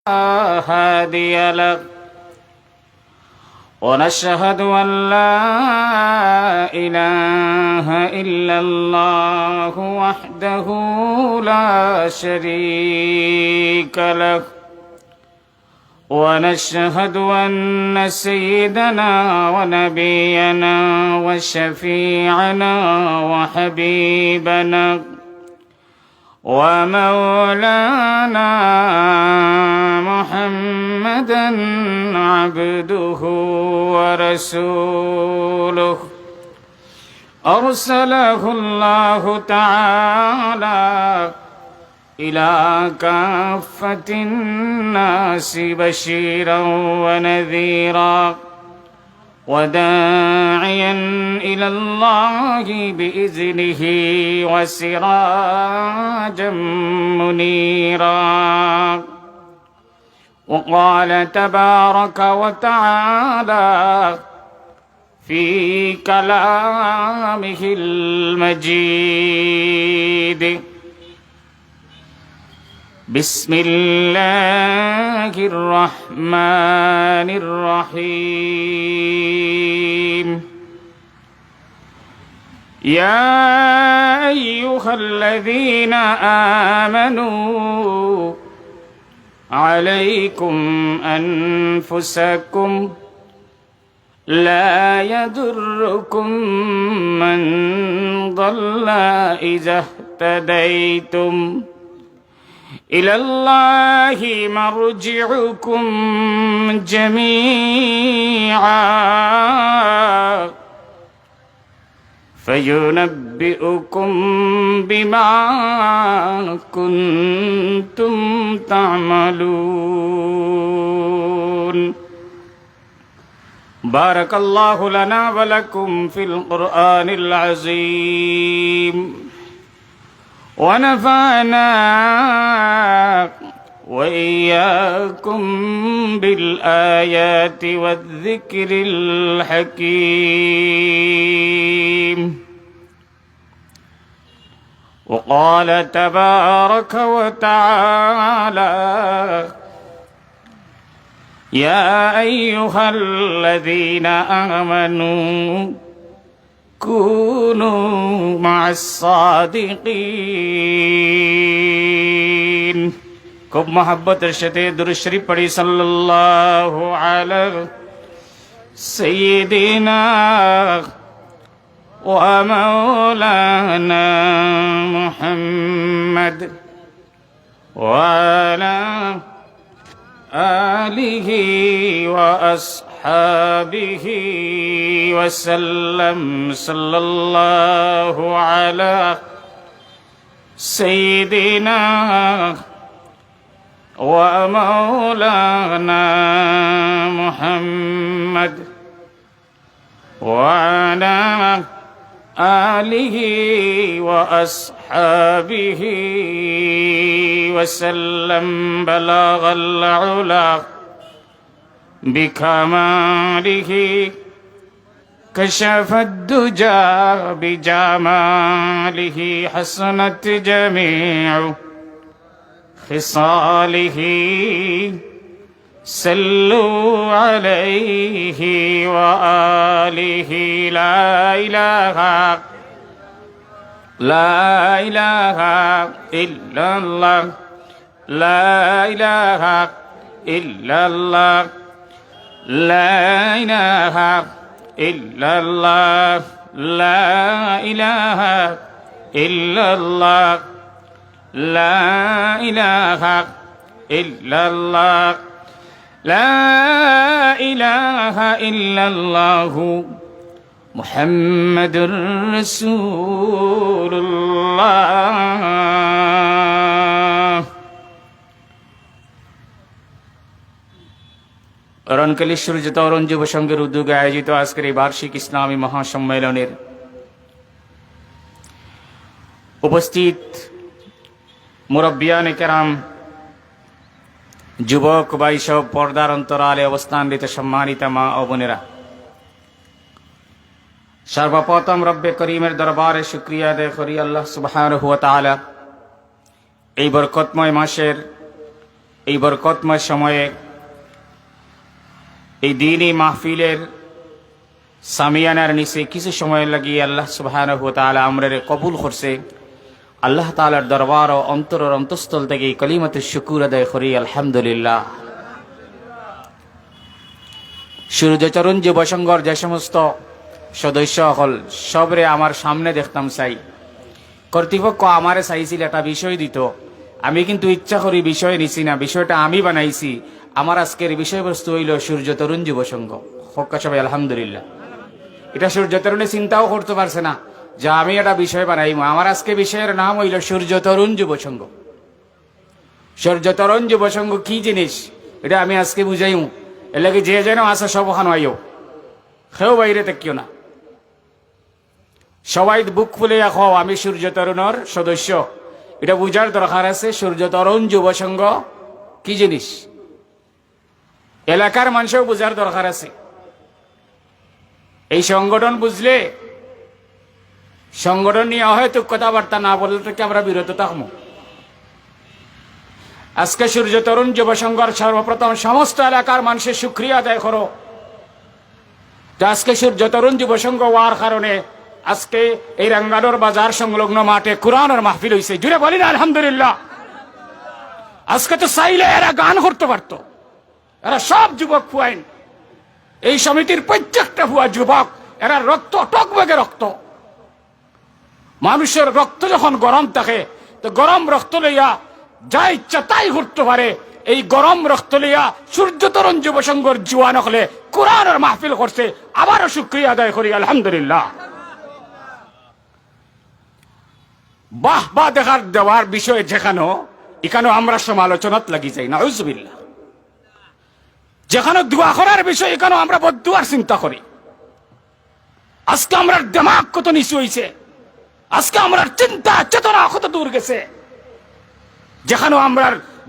هادي له ونشهد أن لا إله إلا الله وحده لا شريك له ونشهد أن سيدنا ونبينا وشفيعنا وحبيبنا ومولانا محمدا عبده ورسوله أرسله الله تعالى إلى كافة الناس بشيرا ونذيرا وداعيا إلى الله بإذنه وسراجا منيرا. وقال تبارك وتعالى في كلامه المجيد: بسم الله الرحمن الرحيم. يا أيها الذين آمنوا عليكم أنفسكم لا يضركم من ضل إذا اهتديتم إلى الله مرجعكم جميعا فينبئكم بما كنتم تعملون. بارك الله لنا ولكم في القرآن العظيم ونفعنا وإياكم بالآيات والذكر الحكيم. وقال تبارك وتعالى: يا أيها الذين آمنوا كونوا مع الصادقين. খুব মহব্বতের সাথে দুরূদ শরীফ পড়ি সাল্লাল্লাহু আলা সাইয়্যিদিনা ওয়া মাওলানা মুহাম্মদ ওয়া আলা আলিহি ওয়া আসহাবিহি ওয়া সাল্লাম। সাল্লাল্লাহু আলা সাইয়্যিদিনা ومولانا محمد وعلى آله وأصحابه وسلم. بلغ العلا بكماله كشف الدجى بجماله حسنت جميع خصاله صلوا عليه وآله. لا إله إلا الله لا إله إلا الله لا إله إلا الله لا إله إلا الله لا إله إلا الله لا إله إلا الله محمد رسول الله. অরণকালী সূর্যত অরণ যুব সংঘের উদ্যোগে আয়োজিত আজকের এই বার্ষিক ইসলামী মহাসম্মেলনের উপস্থিত মুরব্বিয়ানে কেরাম, যুবক ভাই সব, পর্দার অন্তরালে অবস্থানরত সম্মানিত মা ও বোনেরা, সর্বপ্রথম রব্বে করিমের দরবারে শুকরিয়া আদায় করি আল্লাহ সুবহানাহু ওয়া তাআলা এই বরকতময় মাসের এই বরকতময় সময়ে এই দিনই মাহফিলের সামিয়ানার নিচে কিছু সময় লাগিয়ে আল্লাহ সুবহানাহু ওয়া তাআলা আমরারে কবুল করছে। আল্লাহ তাআলার দরবার ও অন্তরের অন্তঃস্থল থেকে কলিমাতে শুকর আদায় করি আলহামদুলিল্লাহ। সূর্যচরণ যুব সংঘর যে সমস্ত সদস্য হল সবরে আমার সামনে দেখতাম চাই। কর্তৃপক্ষ আমারে চাইছিল একটা বিষয় দিত, আমি কিন্তু ইচ্ছা করি বিষয় নিছি না, বিষয়টা আমি বানাইছি। আমার আজকের বিষয়বস্তু হইল সূর্য তরুণ যুব সংঘ। হক্কা সবাই আলহামদুলিল্লাহ। এটা সূর্য তরুণে চিন্তাও করতে পারছে না যে আমি একটা বিষয় বানাইব। আমার আজকে বিষয়ের নাম হইল সূর্য তরুণ যুব সংঘ। সূর্য তরুণ যুব সংঘ কি জিনিস এটা আমি আজকে বুঝাইম। এর লাগে যে যেন আসে সব ওখানে আইও, কেউ বাইরে থাকিও না, সবাই বুক ফুলে রাখো আমি সূর্য তরুণের সদস্য। এটা বুঝার দরকার আছে সূর্য তরুণ যুব সংঘ কি জিনিস, এলাকার মানুষও বুঝার দরকার আছে। এই সংগঠন বুঝলে, সংগঠন নিয়ে হয়তো কথাবার্তা না বললে থেকে আমরা বিরত থাকবো। আজকে সূর্য তরুণ যুব সংঘর সর্বপ্রথম সমস্ত এলাকার মানুষের শুকরিয়া আদায় করো। আজকে সূর্য তরুণ যুব সংঘ হওয়ার কারণে আজকে এই রাঙ্গানোর বাজার সংলগ্ন মাঠে কোরআনের মাহফিল হয়েছে। জুড়ে বলি না আলহামদুলিল্লাহ। আজকে তো চাইলে এরা গান করতে পারতো, এরা সব যুবক ফুয়াইন, এই সমিতির প্রত্যেকটা ভুয়া যুবক, এরা রক্ত টকবগে রক্ত। মানুষের রক্ত যখন গরম থাকে তো গরম রক্ত লইয়া যা ইচ্ছা তাই ঘুরতে পারে। এই গরম রক্ত লইয়া সূর্য তরুণ যুব সংঘর জুয়ান হলে কোরআনের মাহফিল করছে। আবারও শুকরিয়া আদায় করি আলহামদুলিল্লাহ। বাহ বা দেখার দেওয়ার বিষয়ে যেখানে এখানেও আমরা সমালোচনাত লাগি যাই, নাউজুবিল্লাহ। যেখানে দোয়া করার বিষয় এখানেও আমরা বদদুয়ার চিন্তা করি। আজকে আমরা দিমাগ কত নিচু হয়েছে, আজকে আমরা চিন্তা চেতনা কত দূর গেছে। যেখানেও আমরা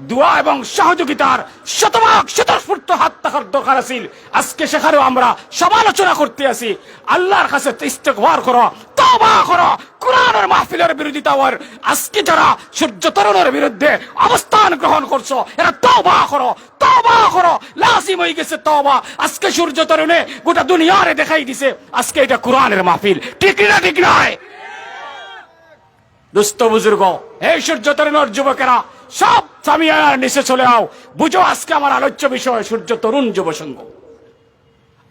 দোয়া এবং সহযোগিতার শতভাগ স্বতঃস্ফূর্ত হাত থাকার দরকার আছিল, আজকে সেখানেও আমরা সমালোচনা করতে আছি। আল্লাহর কাছে ইস্তেগফার করো, তওবা করো, কোরআনের মাহফিলের বিরোধিতা হওয়ার আজকে যারা সূর্য তরুণের বিরুদ্ধে অবস্থান গ্রহণ করছো এরা তওবা করো, তওবা করো। লাজিম হয়ে গেছে তওবা। আজকে সূর্য তরুণে গোটা দুনিয়ারে দেখাই দিছে আজকে এটা কোরআনের মাহফিল। ঠিক না ঠিক নয় দোস্ত বুজুর্গ? এই সূর্য তরুণের যুবকেরা সব সামিয়ানার নিচে চলে আও, বুঝো আজকে আমার আলোচ্য বিষয় সূর্য তরুণ যুব সংঘ।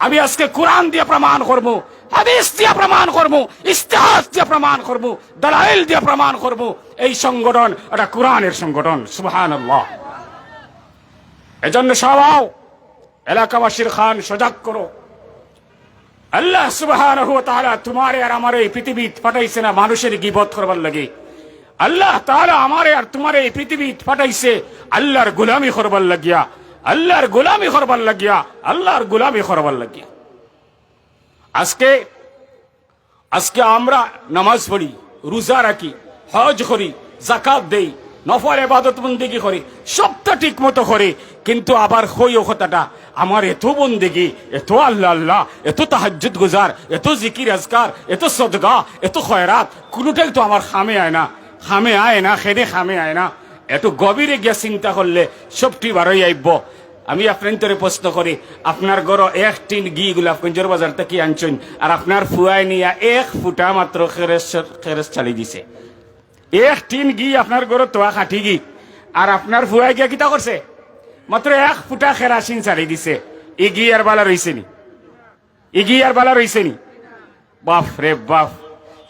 আমি আজকে কোরআন দিয়ে প্রমাণ করবো, হাদিস দিয়ে প্রমাণ করবো, ইস্তেহাদ দিয়ে প্রমাণ করবো, দালাইল দিয়ে প্রমাণ করবো এই সংগঠন এটা কোরআনের সংগঠন। সুবহানাল্লাহ। এজন্য সবাই এলাকাবাসীর খান সজাগ করো। আল্লাহ সুবহানাহু ওয়া তাআলা তোমারে আর আমার এই পৃথিবী পাঠাইছে না মানুষের গীবত করবার লাগে। আল্লাহ তাআলা আমারে আর তোমারে এই পৃথিবী পাঠাইছে আল্লাহর গোলামি করবার লাগিয়া, আল্লাহর গোলামি করবার লাগিয়া, আল্লাহর গোলামি করবার লাগিয়া। আজকে আমরা নামাজ পড়ি, রোজা রাখি, হজ করি, যাকাত দেই, নফল ইবাদত বন্দেগী করি, সবটা ঠিক মতো করি, কিন্তু আবার হইও কথাটা আমার এত বন্দেগী, এত আল্লাহ আল্লাহ, এত তাহাজ্জুদ গুজার, এত জিকির আজকার, এত সদকা, এত খয়রাত, কোনোটাই তো আমার খামে আয় না, খামে আয় না, খেদে খামে আয় না। একটু গভীরে গিয়া চিন্তা করলে সবটি বারোই আইব। আমি আপনার প্রশ্ন করি, আপনার ঘর এক টিন ঘি গোলাপগঞ্জের বাজার থেকে আনছেন আর আপনার ফুয়াই নিয়া এক ফুটা মাত্র খেরেস চালি দিছে। এক টিন ঘি আপনার ঘর তোয়া খাটি ঘি, আর আপনার ফুয়াই গিয়া কিতা করছে? মাত্র এক ফুটা খেরাসিন চালি দিছে। ই ঘি আর বালা রইছে নি? ই ঘি আর বালা রইছে নি? বাপ রে বাপ।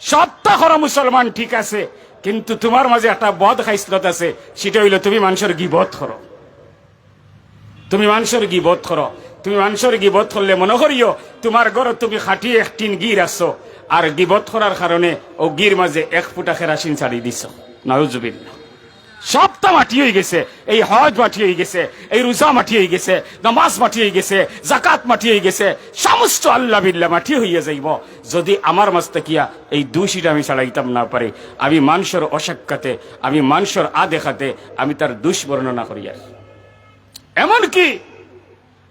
সত্তা করো মুসলমান ঠিক আছে, কিন্তু তোমার মাঝে একটা বদ খাইসলত আছে, সেটা হইল তুমি মানুষের গীবত করো। তুমি মানুষের গীবত করো। তুমি মানুষের গীবত করলে মনে করিও তোমার ঘর তুমি খাটিয়ে এক টিন গির আসছো, আর গীবত করার কারণে ও গির মাঝে এক ফুটা কেরাসিন ছাড়িয়ে দিছ। নাউজুবিল্লাহ। সবটা মাটি হয়ে গেছে, এই হজ মাটি হয়ে গেছে, এই রোজা মাটি হয়ে গেছে, নামাজ মাটি হয়ে গেছে, জাকাত মাটি হয়ে গেছে, সমস্ত আল্লাহ বিল্লাহ মাটি হইয়া যাইব যদি আমার মাঝ থাকিয়া এই দোষীটা আমি ছাড়াইতাম না পারে। আমি মানুষের অসাক্ষাতে, আমি মানুষের আদেখাতে আমি তার দোষ বর্ণনা করি, আর এমনকি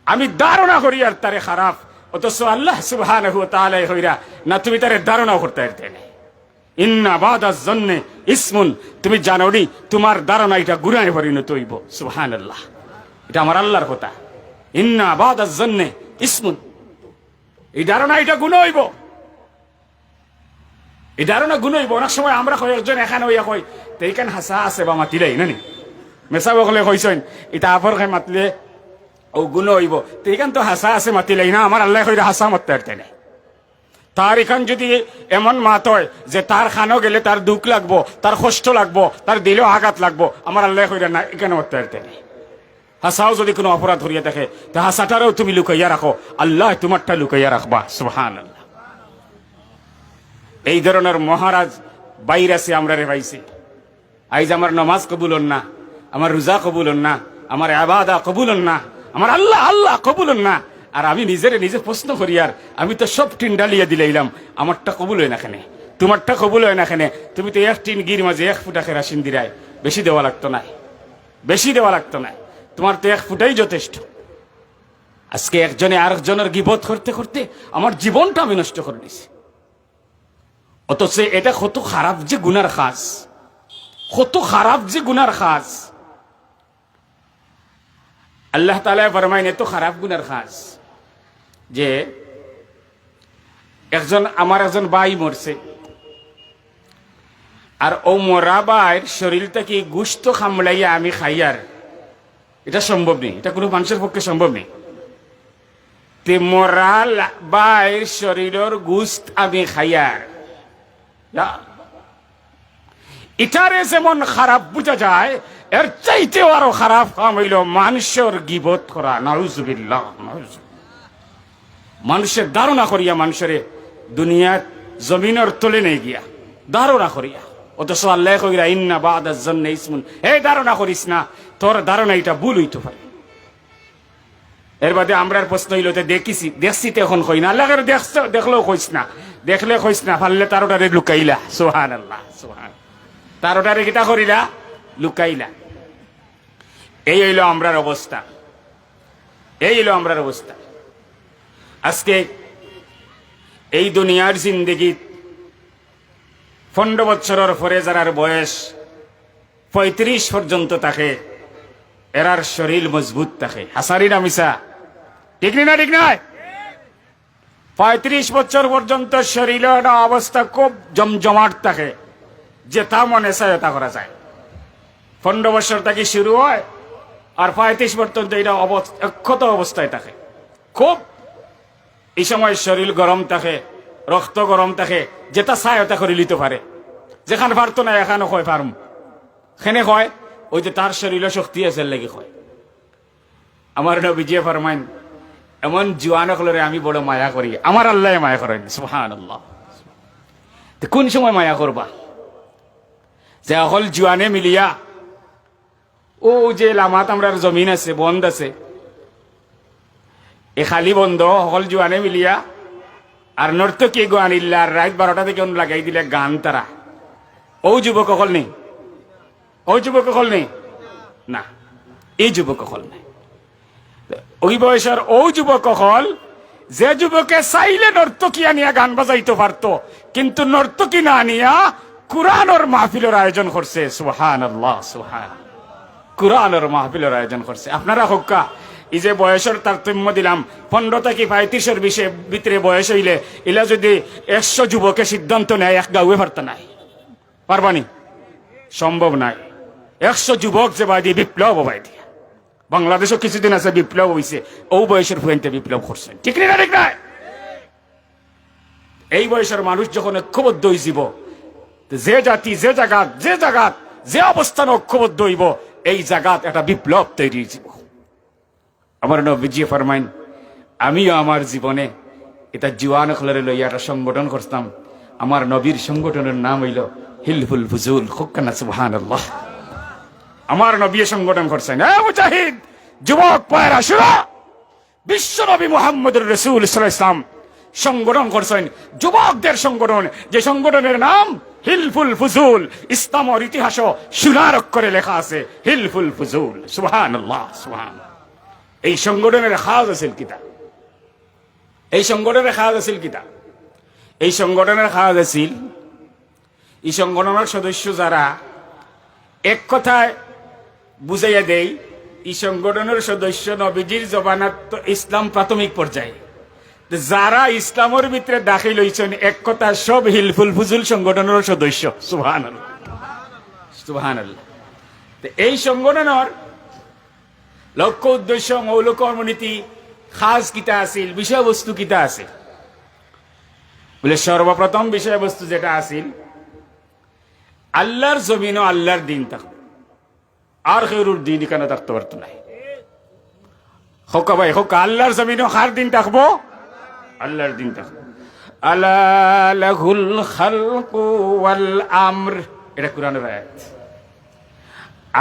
আমি ধারণা করি আর তারে খারাপ, অথচ আল্লাহ সুবহানাহু ওয়া তাআলা হইরা না তুমি তারে ধারণাও করতে পারতে না। ইন্না বাদাজ জন্নে ইসমুন, তুমি জানো নি তোমার ধারণা এটা গুনাহে পরিণত হইব। সুবহানাল্লাহ। এটা আমার আল্লাহর কথা। ইন্না বাদাজ জন্নে ইসমুন, এই ধারণা এটা গুণ হইব, এই ধারণা গুণ হইব। অনেক সময় আমরা কয়েকজন এখানে হইয়া কই তো এইখান হাসা আছে বা মাতিলাই নানি মেসা বকলে কইছেন এটা আপর খাই মাতলে ও গুণ হইব, তো এইখান তো হাসা আছে মাতিলাই না, আমার আল্লাহ কইরা হাসা মারতে পারতে না। তার এখান যদি এমন মাত হয় যে তার খানো গেলে তার দুঃখ লাগবো, তার কষ্ট লাগবো, তার দিলেও আঘাত লাগবো, আমার আল্লাহ কইরা না এখানে মারতে পারতে না। হাসাও যদি কোনো অপরাধ হরিয়া দেখে তা হাসাটারও তুমি লুকাইয়া রাখো, আল্লাহ তোমারটা লুকাইয়া রাখবা। সুবহানাল্লাহ। এই ধরনের মহারাজ বাইরে আছে আমরা রে পাইছি। আইজ আমার নমাজ কবুল হন না, আমার রোজা কবুল হন না, আমার ইবাদত কবুল হন না, আমার আল্লাহ আল্লাহ কবুল হন না। আর আমি নিজে প্রশ্ন করি, আর আমি তো সব টিন ডালিয়া দিলাইলাম, আমারটা কবুল হয় না কেনে, তোমারটা কবুল হয় না কেনে? তুমি তো এক টিন গির মাঝে 1 ফুটা কেরাসিন দিলাই, বেশি দেওয়া লাগতো না, বেশি দেওয়া লাগতো না, তোমার তো 1 ফুটাই যথেষ্ট। আজকে একজনে আরেকজনের গিবত করতে করতে আমার জীবনটা আমি নষ্ট করে নিছি। অথচ এটা কত খারাপ যে গুনার কাজ, কত খারাপ যে গুনার কাজ। আল্লাহ তাআলা ফরমায়েন এত খারাপ গুনার কাজ যে আমার একজন ভাই মরছে, আর ও মরা ভাইয়ের শরীরটা কি গুস্ত খামলাইয়া আমি খাইয়ার, এটা সম্ভব নেই, এটা কোনো মানুষের পক্ষে সম্ভব নেই। তে মরা ভাইয়ের শরীরের গুস্ত আমি খাইয়ার, এটারে যেমন খারাপ বুঝা যায়, এর চাইতেও আরো খারাপ কাম হইল মানুষের গিবত করা। নাউজুবিল্লাহ। মানুষের ধারণা করিয়া মানুষের দুনিয়ার জমিনের তলে নেই গিয়া ধারণা করিয়া, অথচ আল্লাহ কইরা ইন্না বাদাজ জন্নে ইসমুন, এই ধারণা করিস না, তোর ধারণা এটা ভুল হইতে পারে। এর বাদে আমরার প্রশ্ন হইল দেখছি তো এখন কই না, আল্লাহর দেখলেও কইস না, দেখলে কইস না, পারলে তার ওটারে লুকাইলা। সুবহানাল্লাহ সুবহান, তার ওটারে কিটা করিলা, লুকাইলা। এই হইল আমরার অবস্থা, এই হইল আমরার অবস্থা। আজকে এই দুনিয়ার জিন্দগি 15 বছরের পরে যারার বয়স 35 পর্যন্ত থাকে, এরার শরীর মজবুত থাকে। হাসারি না মিশা? ঠিক না? ঠিক নয়? 35 বছর পর্যন্ত শরীরের অবস্থা খুব জমজমাট থাকে, যেটা মনে চায় তা করা যায়। 15 বছর থেকে শুরু হয় আর 35 পর্যন্ত এটা অক্ষত অবস্থায় থাকে। খুব এই সময় শরীর গরম থাকে, রক্ত গরম থাকে, যেটা চায়তা করে নিতে পারে। যেখানে পারতো না এখানে হয় পারম, সেনে হয় ওই যে তার শরীরে শক্তি আছে লেগে হয়। আমার নবীজি ফরমাইন এমন জুয়ানকলরে আমি বড় মায়া করি, আমার আল্লাহ মায়া করেন। সুবহানাল্লাহ। কোন সময় মায়া করবা? যে অকল জুয়ানে মিলিয়া ও যে লামাত আমরার জমিন আছে, বন্ধ আছে, এ খালি বন্ধ অকল জুয়ানে মিলিয়া আর নর্তকী গান ইল্লা আর রাত 12টা থেকে লাগাই দিলে গান তারা, ও যুবক অকল নেই, ও যুবক অকল নেই না, এই যুবক অকল নেই। ওই বয়সের ও যুবক অকল যে যুবকে চাইলে নর্তকী আনিয়া গান বাজাইতে পারতো, কিন্তু নর্তকী না আনিয়া কুরআনের মাহফিলের আয়োজন করছে। সুবহানাল্লাহ সুবহান, কুরআনের মাহফিলের আয়োজন করছে। আপনারা হক্কা এই যে বয়সের তারতম্য দিলাম, 15 থেকে 35-এর ভিতরে বয়স হইলে এলা যদি 100 যুবকে সিদ্ধান্ত নেয়, এক গাঁয়ে পারত নাই, পারবানি? সম্ভব নাই। 100 যুবক যে বাই দিয়ে বিপ্লব বাই দিয়ে, বাংলাদেশও কিছুদিন আছে বিপ্লব হয়েছে, ও বয়সের ফুয়েন্তে বিপ্লব করছেন। ঠিক না? ঠিক নাই? এই বয়সের মানুষ যখন ঐক্যবদ্ধ হইব, যে জাতি যে জায়গাত যে অবস্থান ঐক্যবদ্ধ হইব, এই জায়গাত একটা বিপ্লব তৈরি হইব। আমার নবীজি ফরমাইন আমিও আমার জীবনে এটা জুয়ান খলরে লইয়া একটা সংগঠন করতাম। আমার নবীর সংগঠনের নাম হইল হিলফুল ফুজুল। খুকানা সুবহানাল্লাহ। আমার নবী সংগঠন করছেন, এ মুজাহিদ যুবক পায়রা শুনো, বিশ্ব নবী মুহাম্মদুর রাসূল সাল্লাল্লাহু আলাইহি ওয়াসাল্লাম সংগঠন করছেন, যুবকদের সংগঠন, যে সংগঠনের নাম হিলফুল ফুজুল। ইসলামের ইতিহাসও সোনার অক্ষরে লেখা আছে হিলফুল ফুজুল। সুবহানাল্লাহ সুবহান। এই সংগঠনের খাজ আছে কিতা, এই সংগঠনের খাজ আছে কিতা, এই সংগঠনের খাজ আছিল, এই সংগঠনের সদস্য যারা এক কথায় বুঝাইয়া দেই এই সংগঠনের সদস্য নবীজির জবানাত তো ইসলাম প্রাথমিক পর্যায়ে, যারা ইসলামের ভিতরে দাখিল হইছেন এক কথা সব হিলফুল ফুজুল সংগঠনের সদস্য। সুবহানাল্লাহ, সুবহানাল্লাহ। এই সংগঠনের লক্ষ্য উদ্দেশ্য মৌল কর্মনীতি খাস কিতা আছিল, বিষয়বস্তু কিতা আছে বলে সর্বপ্রথম বিষয়বস্তু যেটা আছিল আল্লাহর জমিন ও আল্লাহর দিন থাকবে, আর কেউর দিন এখানে থাকতে পারতো না। হোকা ভাই হোকা, আল্লাহর জমিন ও কার দিন থাকবো? আল্লাহর দিন থাকবো। আলা লাহুল খালকু ওয়াল আমর, এটা কোরআনের আয়াত।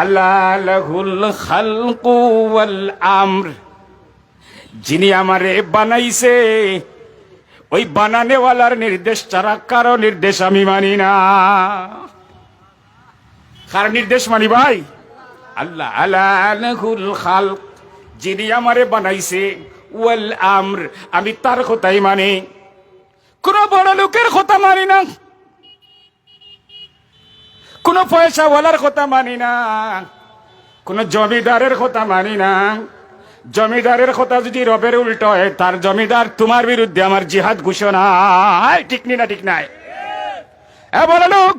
আলা লাহুল খালকু ওয়াল আমর, যিনি আমারে বানাইছে ওই বানানেওয়ালার নির্দেশ ছাড়া কারো নির্দেশ আমি মানি না। কার নির্দেশ মানি ভাই? আল্লাহ। আলা লাহুল খালক, যিনি আমারে বানাইছে, ওয়াল আমর, আমি তার কথাই মানি, কোন বড় লোকের কথা মানি না, কোন পয়সাওয়ালার কথা মানি না, কোন জমিদারের কথা মানি না। জমিদারের কথা যদি রবের উল্টো হয়, তার জমিদার তোমার বিরুদ্ধে আমার জিহাদ ঘোষণা। ঠিক নি না? ঠিক নাই? বলে লোক,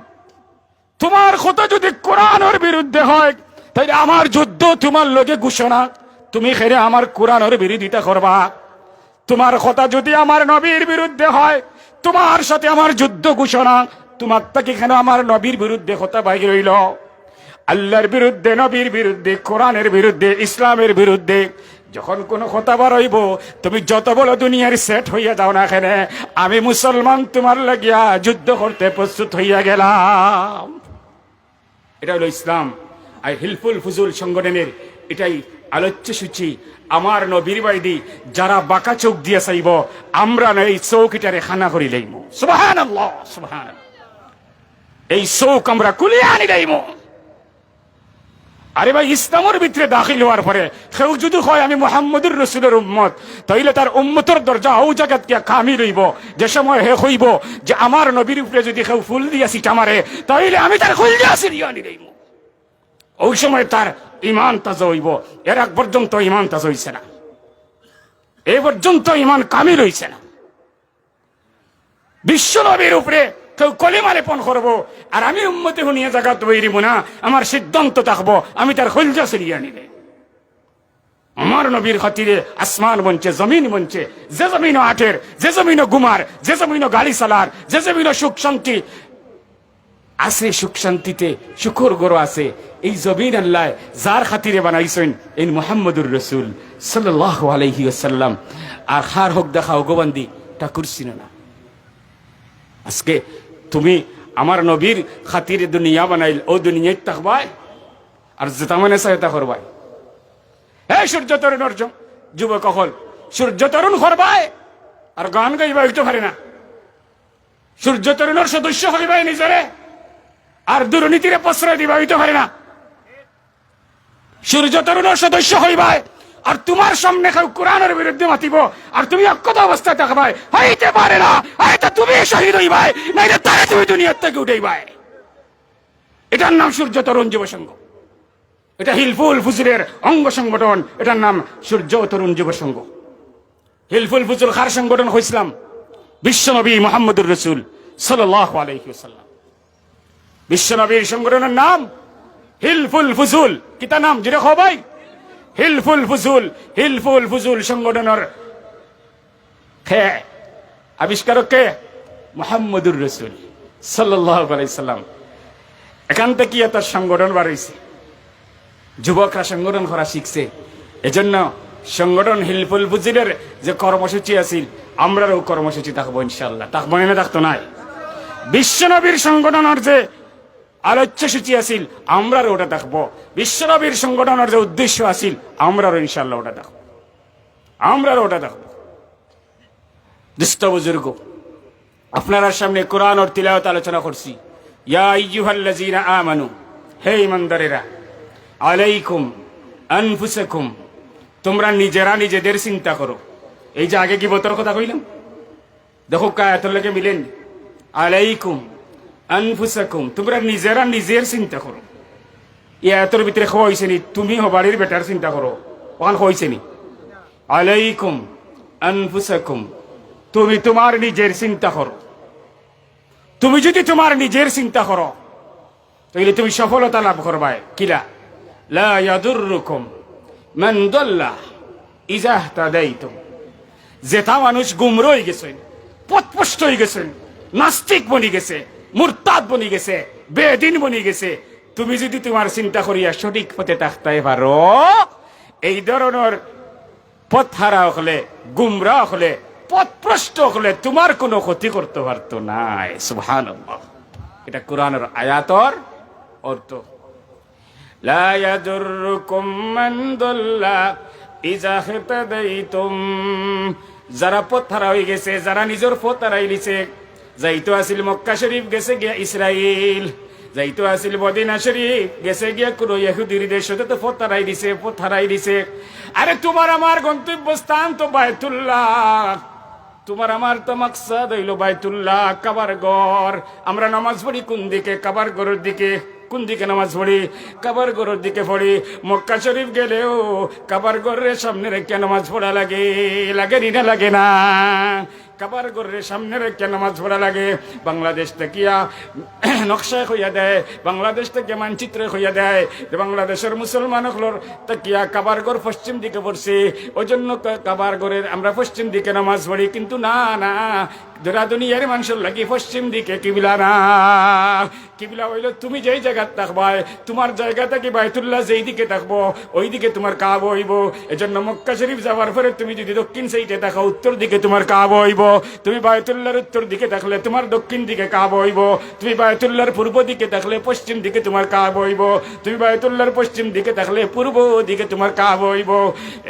তোমার কথা যদি কোরআনের বিরুদ্ধে হয়, তাইলে আমার যুদ্ধ তোমার লগে ঘোষণা। তুমি খেলে আমার কোরআনের বিরোধিতা করবা। তোমার কথা যদি আমার নবীর বিরুদ্ধে হয়, তোমার সাথে আমার যুদ্ধ ঘোষণা। তোমার তাকে কেন আমার নবীর বিরুদ্ধে কথা বাইরে রইল? আল্লাহর বিরুদ্ধে, নবীর বিরুদ্ধে, কোরআনের বিরুদ্ধে, ইসলামের বিরুদ্ধে যখন কোনো কথা বার হইব, তুমি যত বড় দুনিয়ার সেট হইয়া যাও না কেন, আমি মুসলমান তোমার লাগিয়া যুদ্ধ করতে প্রস্তুত হইয়া গেলাম। এটা হলো ইসলাম। আর হিলফুল ফুজুল সংগঠনের এটাই আলোচ্য সূচি। আমার নবীর বাইদি যারা বাঁকা চোখ দিয়ে চাইব, আমরা না এই চৌকিটারে খানা করি লইব। সুবহানাল্লাহ, সুবহানাল্লাহ। এই চৌক আমরা কুলিয়ে আনি লইব। আরে ভাই, ইসলামের ভিতরে দাখিল হওয়ার পরে কেউ যদি হয় আমি মুহাম্মদুর রাসূলের উম্মত, তাইলে তার উম্মতের দরজা ও জায়গাত কি কামি রইব। যে সময় হে হইব যে আমার নবীর উপরে যদি কেউ ফুল দিয়া সিটা মারে, তাইলে আমি তার ফুল দিয়া সিরিয়া আনি লইব। ওই সময় তার ইমান তাজা হইব। এর আগ পর্যন্ত ইমান তাজা হইছে না, এই পর্যন্ত ইমান কামিল হইছে না। বিশ্ব নবীর উপরে কেউ কলিমা লেপন করবো আর আমি উম্মতে হুনিয়ে জায়গা তৈরিব না, আমার সিদ্ধান্ত থাকবো আমি তার খলজা সিরিয়া নিলে। আমার নবীর খাতিরে আসমান বনছে, জমিন বনছে। যে জমিন আটের, যে জমিন গুমার, যে জমিন গাড়ি চালার, যে জমিন সুখ শান্তি আছে, সুখ শান্তিতে সুখর গরো আছে, এই জমিন আল্লাহ যার খাতিরে বানাইছেন এই মুহাম্মদুর রাসূল সাল্লাল্লাহু আলাইহি ওয়াসাল্লাম। আর হার হোক দেখা ওগবন্দি তা করছি না। আজকে তুমি আমার নবীর খাতিরে দুনিয়া বানাইল, ও দুনিয়ায় থাকবাই আর যেটা মানে চাইতা করবাই। হে সূর্য তরুণ অর্জন যুবক হল, সূর্য তরুণ করবাই আর গান গাইবা হইতে পারে না। সূর্য তরুণের সদস্য হইবাই নিজরে আর দুর্নীতিরে প্রশ্রয় দিবা হইতে পারে না। সূর্য তরুণের সদস্য হইবাই আর তোমার সামনে কেউ কোরআনের বিরুদ্ধে মাতিব আর তুমি অক্ষত অবস্থায় থাকবাই, হইতে পারে না। হয়তো তুমি শহীদ হইবাই, নাইলে তারে তুমি দুনিয়ার থেকে উঠাইবাই। এটার নাম সূর্য তরুণ যুব সংঘ। এটা হিলফুল ফুজুলের অঙ্গ সংগঠন, এটার নাম সূর্য তরুণ যুব সংঘ। হিলফুল ফুজুল কার সংগঠন হইছিলাম? বিশ্বনবী মুহাম্মদুর রাসূল সাল্লাল্লাহু আলাইহি ওয়াসাল্লাম। বিশ্বনবীর সংগঠনের নাম হিলফুল ফুজুল। কিতা নাম যেটা ভাই? হিলফুল ফুজুল। হিলফুল ফুজুল সংগঠনের কে আবিষ্কারক কে? মুহাম্মদুর রাসূল সাল্লাল্লাহু আলাইহি সাল্লাম। এখান থেকে এত সংগঠন বার হইছে, যুবকরা সংগঠন করা শিখছে। এজন্য সংগঠন হিলফুল ফুজুলের যে কর্মসূচি আছিল, আমরাও কর্মসূচি থাকবো ইনশাআল্লাহ। থাকবো না থাকতো নাই? বিশ্বনবীর সংগঠনের যে আলোচ্য সূচি আছিল, আমরাও ওটা থাকবো। বিশ্বনবীর সংগঠনের যে উদ্দেশ্য আছিল, আমরাও ইনশাআল্লাহ ওটা থাকবো। আমরাও ওটা থাকবো। দুস্থ বুজুর্গ, আপনার সামনে কোরআন আর তিলাওয়াত আলোচনা করছি। ইয়া আইয়ুহাল্লাযীনা আমানু, হে ঈমানদারেরা, আলাইকুম আনফুসাকুম, তোমরা নিজেরা নিজেদের চিন্তা করো। এই যে আগে কি বতর কথা কইলাম, দেখো কায়াতের লগে মিলেন। আলাইকুম আনফুসাকুম, তোমরা নিজেরা নিজের চিন্তা করো। ইয়া তোর ভিতরে হয়েছে নি তুমি বাড়ির বেটার চিন্তা করো ওখান হয়েছে নি আলাইকুম আনফুসাকুম তুমি তোমার নিজের চিন্তা করো তুমি যদি তোমার নিজের চিন্তা করো তাহলে তুমি সফলতা লাভ করবাই কিলা লা ইয়াদুররুকুম মান দাল্লা ইযা ইহতাদাইতুম যেটা মানুষ গুমরা হয়ে গেছে পথভ্রষ্ট হয়ে গেছে নাস্তিক বনি গেছে মুরতাদ বনি গেছে বেদিন বনি গেছে তুমি যদি তোমার চিন্তা করিয়া সঠিক পথে থাকতে পারো এই ধরনের পথ হারা হলে গুমরা হলে পথভ্রষ্ট হলে তোমার কোনো ক্ষতি করতে পারতো নাই সুবহানাল্লাহ এটা কোরআনের আয়াতর অর্থ লা ইয়াদুররুকুম মান দাল্লা ইযা ইহতাদাইতুম যারা পথ হারা হয়ে গেছে যারা নিজের পথ হারাই দিছে যাইতো আসিল মক্কা শরীফ গেছে গিয়া ইসরাইল যাইতো আসিল মদিনা শরীফ গেছে গিয়া কোনো ইহুদির দেশে তো পথ হারাই দিছে আরে তোমার আমার গন্তব্যস্থান তো বায়তুল্লাহ তোমার আমার তো মাকসাদ হইল বাইতুল্লাহ কাবার ঘর আমরা নামাজ পড়ি কোন দিকে কাবার ঘরের দিকে কোন দিকে নামাজ পড়ি কাবার ঘরের দিকে পড়ি মক্কা শরীফ গেলেও কাবার ঘরের সামনে রেখে নামাজ পড়া লাগে না লাগে না কাবার ঘরের সামনে রেখে নামাজ পড়া লাগে বাংলাদেশ থেকে নকশা হইয়া দেয় বাংলাদেশ থেকে মানচিত্র হইয়া দেয় বাংলাদেশের মুসলমান হলোর তাকিয়া কাবার ঘর পশ্চিম দিকে পড়ছে ওই জন্য কাবার ঘরের আমরা পশ্চিম দিকে নামাজ পড়ি কিন্তু না যারা দুনিয়ার মানুষের লাগি পশ্চিম দিকে কিবলা না কিবলা হইল তুমি যেই জায়গা থাকবাই তোমার জায়গা থেকে বাইতুল্লাহ যেই দিকে থাকবো ওই দিকে তোমার কাবা হইব এজন্য মক্কা শরীফ যাওয়ার পরে তুমি যদি দক্ষিণ সাইডে থাকো উত্তর দিকে তোমার কাবা হইব তুমি বায়তুল্লাহর উত্তর দিকে থাকলে তোমার দক্ষিণ দিকে কাবা হইব তুমি বায়তুল্লাহর পূর্ব দিকে থাকলে পশ্চিম দিকে তোমার কাবা হইব তুমি বায়তুল্লাহর পশ্চিম দিকে থাকলে পূর্ব দিকে তোমার কাবা হইব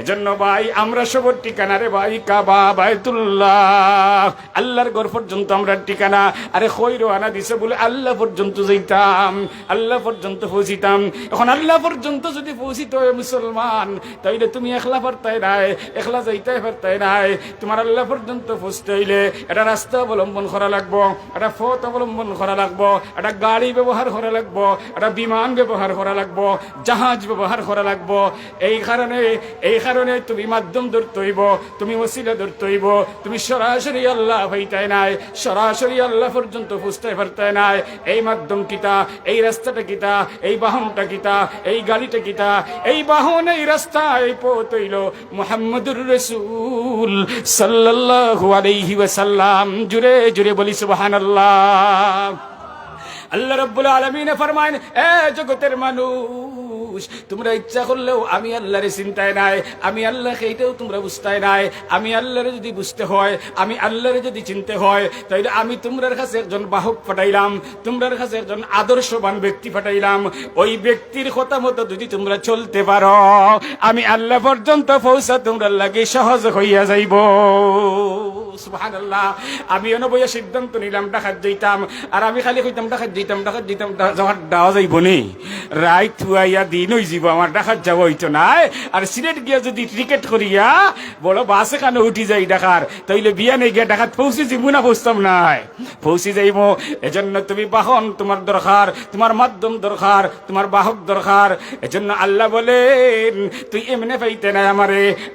এজন্য ভাই আমরা সবর ঠিকানা রে ভাই কাবা বায়তুল্লাহ আল্লাহর ঘর পর্যন্ত আমরা ঠিকানা আরে কইরো আনা দিছে বলে আল্লাহ পর্যন্ত যাইতাম আল্লাহ পর্যন্ত পৌঁছিতাম এখন আল্লাহ পর্যন্ত যদি পৌঁছিত হয় মুসলমান তাইলে তুমি একলা পারতাই নাই একলা যাইতে পারতাই নাই তোমার আল্লাহ পর্যন্ত পৌঁছতে হইলে একটা রাস্তা অবলম্বন করা লাগবো একটা পথ অবলম্বন করা লাগবো একটা গাড়ি ব্যবহার করা লাগবো একটা বিমান ব্যবহার করা লাগবো জাহাজ ব্যবহার করা লাগবো এই কারণে তুমি মাধ্যম ধরতে হইব তুমি ওসিলা ধরতে হইব তুমি সরাসরি আল্লাহ হইতাই নাই সরাসরি আল্লাহ পর্যন্ত পৌঁছতে পারতাই নাই এই মাধ্যম কিতা এই রাস্তাটা কিতা এই বাহনটা কিতা এই গাড়িটা কিতা এই বাহন এই রাস্তা এই পথ হইল মুহাম্মদুর রাসূল সাল্লাল্লাহু আলাইহি ওয়াসাল্লাম জুরে জুরে বলি সুবহানাল্লাহ আল্লাহ রাব্বুল আলামিন ফরমায়েন এ জগতের মানুষ তোমরা ইচ্ছা করলেও আমি আল্লাহরে চিন্তায় নাই আমি আল্লাহকে এইটাও তোমরা বুঝতাই নাই আমি আল্লাহরে যদি বুঝতে হয় আমি আল্লাহরে যদি চিনতে হয় তাইলে আমি তোমরার কাছে একজন বাহক পাঠাইলাম তোমরার কাছে একজন আদর্শবান ব্যক্তি পাঠাইলাম ওই ব্যক্তির কথা মতো যদি তোমরা চলতে পারো আমি আল্লাহ পর্যন্ত পৌঁছা তোমরা লাগে সহজ হইয়া যাইব সুবহানাল্লাহ আমি অনবয়া সিদ্ধান্ত নিলাম ঢাকা যাইতাম আর আমি খালি কইতাম ঢাকা যাইতাম যাওয়ার দেওয়া যাইব নি রাইট থুয়াইয়া দিন হই যাব আমার ঢাকা যাওয়া হইতো নাই আর সিলেট গিয়া যদি টিকেট করিয়া বড় বাসে কানে উঠি যাই ঢাকার তাইলে বিয়া নেই গিয়া ঢাকাত পৌঁছে যাইব না পৌঁছতাম নাই পৌঁছে যাইব এজন্য তুমি বাহন তোমার দরকার তোমার মাধ্যম দরকার তোমার বাহক দরকার এজন্য আল্লাহ বলেন তুই এমনে পাইতে নাই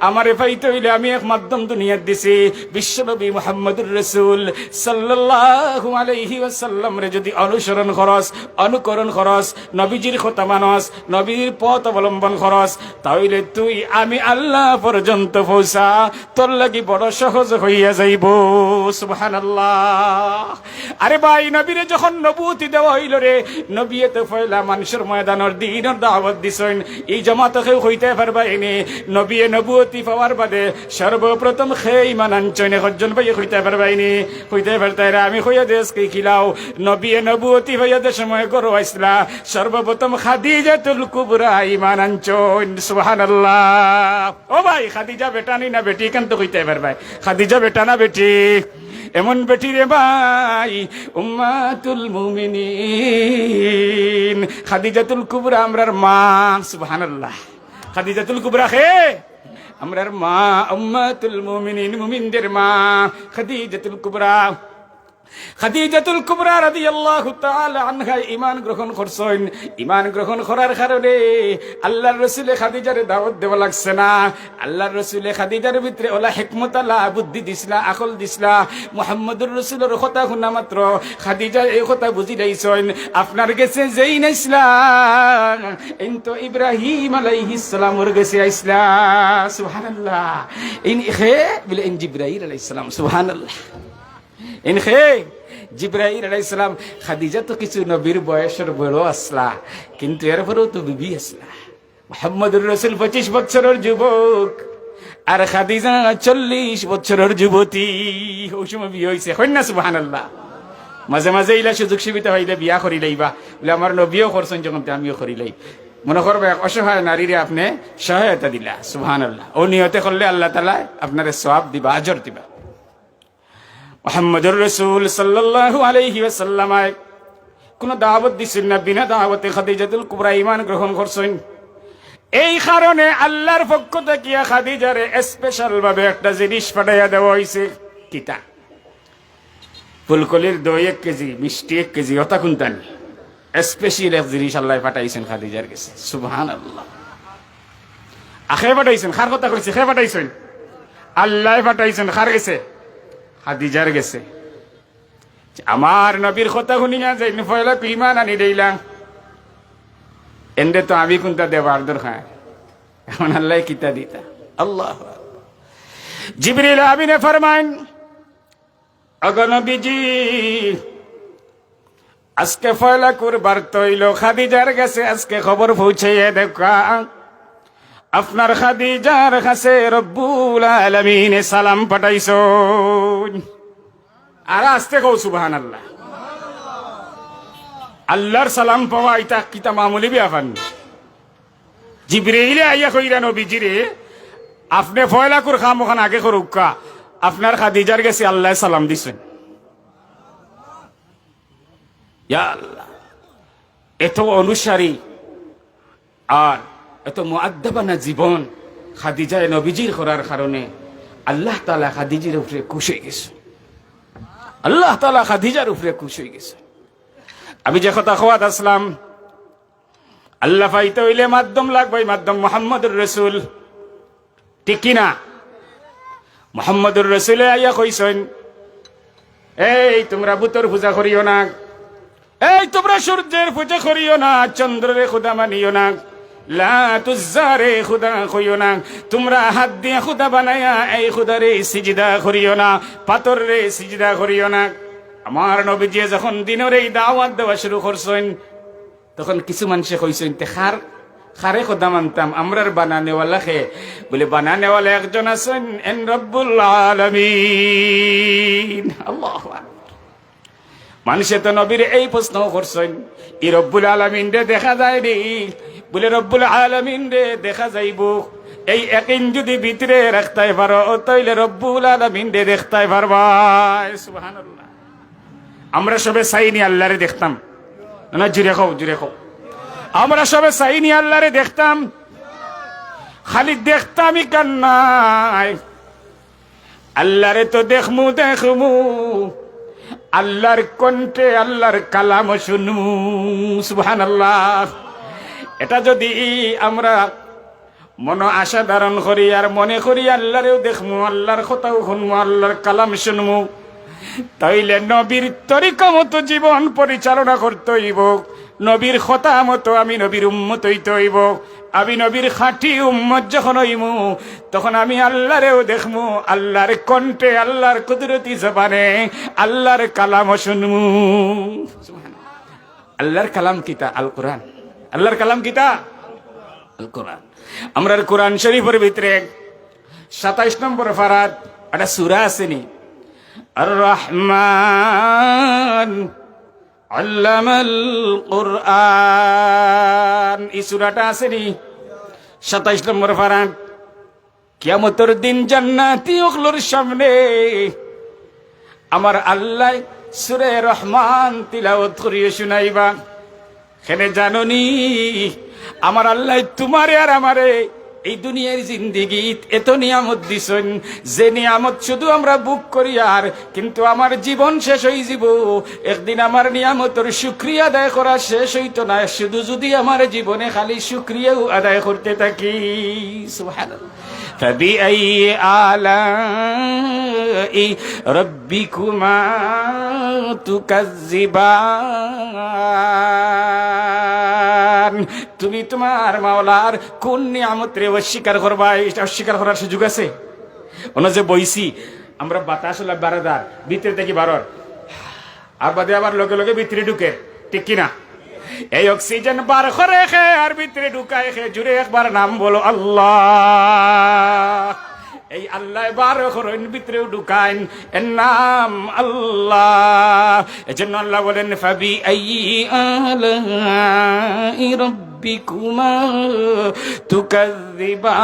আমারে পাইতে হইলে আমি এক মাধ্যম দুনিয়ার দিছি বিশ্বনবী মুহাম্মদুর রাসূল সাল্লাল্লাহু আলাইহি ওয়াসাল্লাম রে যদি অনুসরণ করস অনুকরণ করস নবীজির কথা মানস নবীর পথ অবলম্বন করস তাইলে তুই আমি আল্লাহ পর্যন্ত পৌঁছা তোর লাগি বড় সহজ হইয়া যাইব সুবহানাল্লাহ আরে ভাই নবীরে যখন নবুয়তি দেওয়া হইল রে নবীয়ে তো পয়লা মানুষের ময়দানের দিনের দাওয়াত দিছেন এই জামাতকে হইতে পারবাইনি নবীয়ে নবুয়তি পাওয়ার বাদে সর্বপ্রথম খেই মানাঞ্চনে হজ্জন ভাই হইতে পারবাইনি হইতে পারতাই আমি হইয়া দেশকে খিলাও নবীয়ে নবুয়তি হইয়া দে সময় করো আইসলা সর্বপ্রথম খাদিজাতুল কুবরা ঈমান আনছন সুবহানাল্লাহ ও ভাই খাদিজা বেটা না বেটি কেন তো হইতে পারবাই খাদিজা বেটা না বেটি এমন বেটি রে ভাই উম্মাতুল মুমিনিন খাদিজাতুল কুবরা আমরার মা সুবহানাল্লাহ খাদিজাতুল কুবরা হে আমরার মা উম্মাতুল মুমিনিন মুমিনদের মা খাদিজাতুল কুবরা খাদিজাতুল কুবরা রাদিয়াল্লাহু তাআলা আনহা ঈমান গ্রহণ করছেন। ঈমান গ্রহণ করার কারণে আল্লাহর রাসূলে খাদিজারে দাওয়াত দেওয়া লাগছে না। আল্লাহর রাসূলে খাদিজার ভিতরে ওলা হিকমত আলা বুদ্ধি দিছলা, আকল দিছলা। মুহাম্মদুর রাসূলের কথা শোনা মাত্র খাদিজা এই কথা বুঝি লাইছেন, আপনার কাছে যেই নাইছলা তো ইব্রাহিম আলাইহিস সালামের কাছে আইছলা। সুবহানাল্লাহ। ইন খে বলে ইন জিবরাইল আলাইহিস সালাম। সুবহানাল্লাহ। ইন খে জিব্রাইল আলাইহিস সালাম। খাদিজা তো কিছু নবীর বয়সের বড় আসলা, কিন্তু এরপরেও তো বিবি আসলা। মুহাম্মদুর রাসূল 25 বছরের যুবক আর খাদিজা 40 বছরের যুবতী। ওই সময় বিয়ে হয়েছে, হয় না? সুবহানাল্লাহ। মাঝে মাঝে ইলা সুযোগ সুবিধা হইলে বিয়া করি লাইবা বলে আমার নবীও করছেন যখন আমিও করি লাই। মনে করবে এক অসহায় নারীরে আপনি সহায়তা দিলা। সুবহানাল্লাহ। ও নিয়তে করলে আল্লাহ তাআলা আপনার সওয়াব দিবা, আজর দিবা। মুহাম্মদুর রাসূল সাল্লাল্লাহু আলাইহি ওয়াসাল্লাম কোন দাওয়াত দিছেন না, বিনা দাওয়াতে খাদিজাতুল কুবরা ঈমান গ্রহণ করছেন। এই কারণে আল্লাহর পক্ষ থেকে খাদিজারে স্পেশাল ভাবে একটা জিনিস পাঠাইয়া দেওয়া হয়েছে। কিতা? ফুলকলির দই 1 কেজি, মিষ্টি 1 কেজি, ওটা কোনটানি স্পেশাল এক জিনিস আল্লাহ পাঠাইছেন খাদিজার কাছে। সুবহানাল্লাহ। আখে পাঠাইছেন, কার কথা কইছে? খে পাঠাইছেন, আল্লাহ পাঠাইছেন। কার গেছে? খাদিজার গেছে। আমার নবীর কথা শুনিয়া যাই পয়লা ঈমান আনি দিলাম, এন্ডে তো আমি কোনটা দেবার দরকার? এখন আল্লাহ কিতা দিতা। আল্লাহ। জিবরিল আমিনে ফরমাইন, ওগো নবীজি আজকে পয়লা কুরবার তৈল খাদিজার কাছে আজকে খবর পৌঁছাইয়া দেখা আপনার খাদিজার কাছে রব্বুল আলামিনে সালাম পাঠাইছেন। আর আস্তে কও সুবহানাল্লাহ। আল্লাহর সালাম পাওয়া এটা কিতা মামুলি ব্যাপার না। জিবরাইল আইয়া কইরা নবীজিরে আপনি পয়লা কুর খাম ওখান আগে করুকা, আপনার খাদিজার কাছে আল্লাহ সালাম দিছেন। ইয়া আল্লাহ। এত অনুসারী আর এত মুআদ্দাবানা জীবন খাদিজায় নবীজির করার কারণে আল্লাহ তাআলা খাদিজার উপরে খুশি হয়ে গেছে। আল্লাহ তাআলা খাদিজার উপরে খুশি হয়ে গেছে। আমি যে কথা খোয়াত আসলাম, আল্লাহ পাইতে হইলে মাধ্যম লাগবে, মাধ্যম মুহাম্মদুর রাসূল। ঠিক কিনা? মুহাম্মদুর রাসূলে আইয়া কইছেন, এই তোমরা বুতর পূজা করিও না, এই তোমরা সূর্যের পূজা করিও না, চন্দ্রের খোদা মানিও না, লা তুজ্জারে খুদা কইও না, তোমরা হাত দিয়ে খুদা বানায়া এই খুদারে সিজদা করিও না, পাথরে সিজদা করিও না। আমার নবীজি যখন দিনের এই দাওয়াত দেওয়া শুরু করছেন, তখন কিছু মানুষে কইছেন খারে খুদা মানতাম, আমরার বানানেওয়ালা খে বলে বানানেওয়ালা একজন আছেন, এন রব্বুল আলামিন। আল্লাহু আকবার। মানুষে তো নবীর এই প্রশ্ন করছেন, ই রব্বুল আলামিন রে দেখা যায় নি? বলে রব্বুল আলামিন রে দেখা যাইব এই একদিন যদি ভিতরে রাখতে পারো তাইলে রব্বুল আলামিন রে দেখতে পারবা। সুবহানাল্লাহ। আমরা সবে চাইনি আল্লাহরে দেখতাম না, জুড়ে খাও জুড়ে খাও। আমরা সবে চাইনি আল্লাহরে দেখতাম, খালি দেখতামই কান্নাই। আল্লাহরে তো দেখমু দেখমু, আল্লাহর কণ্ঠে আল্লাহর কালাম শুনমু। সুবহানাল্লাহ। এটা যদি আমরা মন আশা ধারণ করি আর মনে করি আল্লাহরেও দেখমু, আল্লাহর কথাও শুনমু, আল্লাহর কালাম শুনমু, তাইলে নবীর তরিকা মতো জীবন পরিচালনা করতে হইব। নবীর কথা মতো আমি নবীর উম্মত হইতে হইব। আমি নবীর খাঁটি উম্মত যখন হইমু, তখন আমি আল্লাহরেও দেখমু, আল্লাহর কণ্ঠে আল্লাহর কুদরতি জবানে আল্লাহর কালাম শুনমু। আল্লাহর কালাম কিতা? আল কোরআন। আল্লাহর কালাম কিতা? আল কোরআন। আমরা কোরআন শরীফের ভিতরে 27 নম্বর পারাত একটা সূরা আসেনি, আর রহমান আল্লামাল কোরআন। এই সূরাটা আসেনি 27 নম্বর পারাত। কিয়ামতের দিন জান্নাতি ওগুলোর সামনে আমার আল্লাহ সূরা রহমান তিলাওয়াত করিয়ে শুনাইবা। কেন জাননি? আমার আল্লাহ তোমারে আর আমারে এই দুনিয়ার জিন্দিগি এত নিয়ামত দিছেন, যে নিয়ামত শুধু আমরা বুক করি আর, কিন্তু আমার জীবন শেষ হয়ে যাব, একদিন আমার নিয়ামতের শুকরিয়া আদায় করা শেষ হইতো না, শুধু যদি আমার জীবনে খালি শুকরিয়াও আদায় করতে থাকি। সুবহানাল্লাহ। فبأي آلاء ربكما تكذبان। তুমি তোমার মাওলার কোন নিয়ামতরে অস্বীকার করবা? এটা অস্বীকার করার সুযোগ আছে? ওনা যে বইছি আমরা, বাতাস হলো বারোদার, ভিতরে থেকে বারোর, আর বাদে আবার লগে লগে ভিতরে ঢুকে, ঠিক কিনা? এই অক্সিজেন বার করে খে আর ভিতরে ঢুকায় খে, জুড়ে একবার নাম বলো আল্লাহ। এই আল্লাহ বার করেন, ভিতরেও ঢুকাইন, এর নাম আল্লাহ। এজন্য আল্লাহ বলেন ফাবি আইয়ি আলাই রাব্বিকুমা তুকাযযিবান।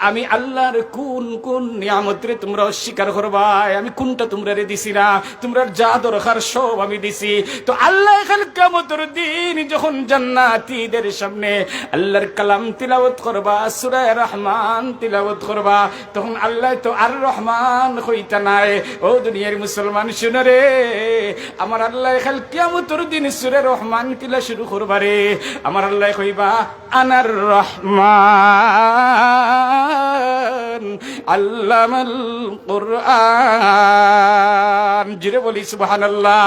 আমি আল্লাহর কোন কোন নিয়ামতরে তোমরা অস্বীকার করবা? আমি কোনটা তোমরা রে দিছি না? তোমরা যা দরকার সব আমি দিছি। তো আল্লাহ কাল কিয়ামতের দিন যখন জান্নাতীদের সামনে আল্লাহর কালাম তিলাওয়াত করবা, সূরা রহমান তিলাওয়াত করবা, তখন আল্লাহ তো আর রহমান হইতা নাই। ও দুনিয়ার মুসলমান শুনো রে, আমার আল্লাহ কাল কিয়ামতের দিন সূরা রহমান তিলা শুরু করবা রে, আমার আল্লাহ কইবা আনার রহমান আল্লামাল কুরআন। জিরে বলি সুবহানাল্লাহ।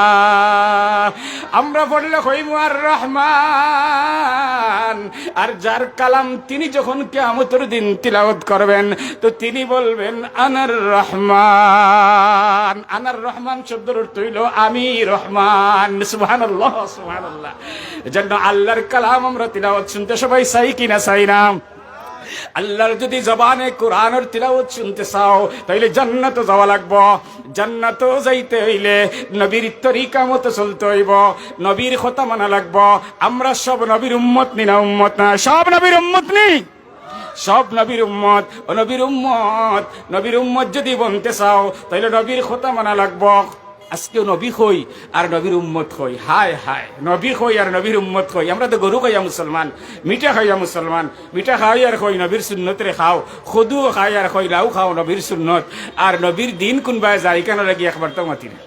আমরা পড়লে কইমু আর রহমান, আর যার কালাম তিনি যখন কিয়ামতের দিন তিলাওয়াত করবেন তো তিনি বলবেন আনার রহমান। আনার রহমান শব্দের অর্থ হইল আমি রহমান। সুবহানাল্লাহ সুবহানাল্লাহ। এজন্য আল্লাহর কালাম আমরা তিলাওয়াত শুনতে সবাই চাই কিনা চাই না? আল্লাহর যদি জবানে কোরআনের তিলাওয়াত শুনতে চাও তাইলে জান্নাতে যাওয়া লাগবো। জান্নাতে যাইতে হইলে নবীর তরিকা মতো চলতে হইব, নবীর কথা মানা লাগবো। আমরা সব নবীর উম্মত নি না? উম্মত না? সব নবীর উম্মত নি? সব নবীর উম্মত। ও নবীর উম্মত, নবীর উম্মত যদি বনতে চাও তাইলে নবীর কথা মানা লাগবো। আজকেও নবী হই আর নবীর উম্মত হই। হায় হায়, নবী হই আর নবীর উম্মত হই। আমরা তো গরু খাইয়া মুসলমান, মিঠা খাইয়া মুসলমান, মিঠা খাই আর কই নবীর সুন্নত রে খাও, খুদু খাই আর কই লাউ খাও নবীর সুন্নত। আর নবীর দিন কোনবাই যাই কেন লাগি একবার তো মাতি না,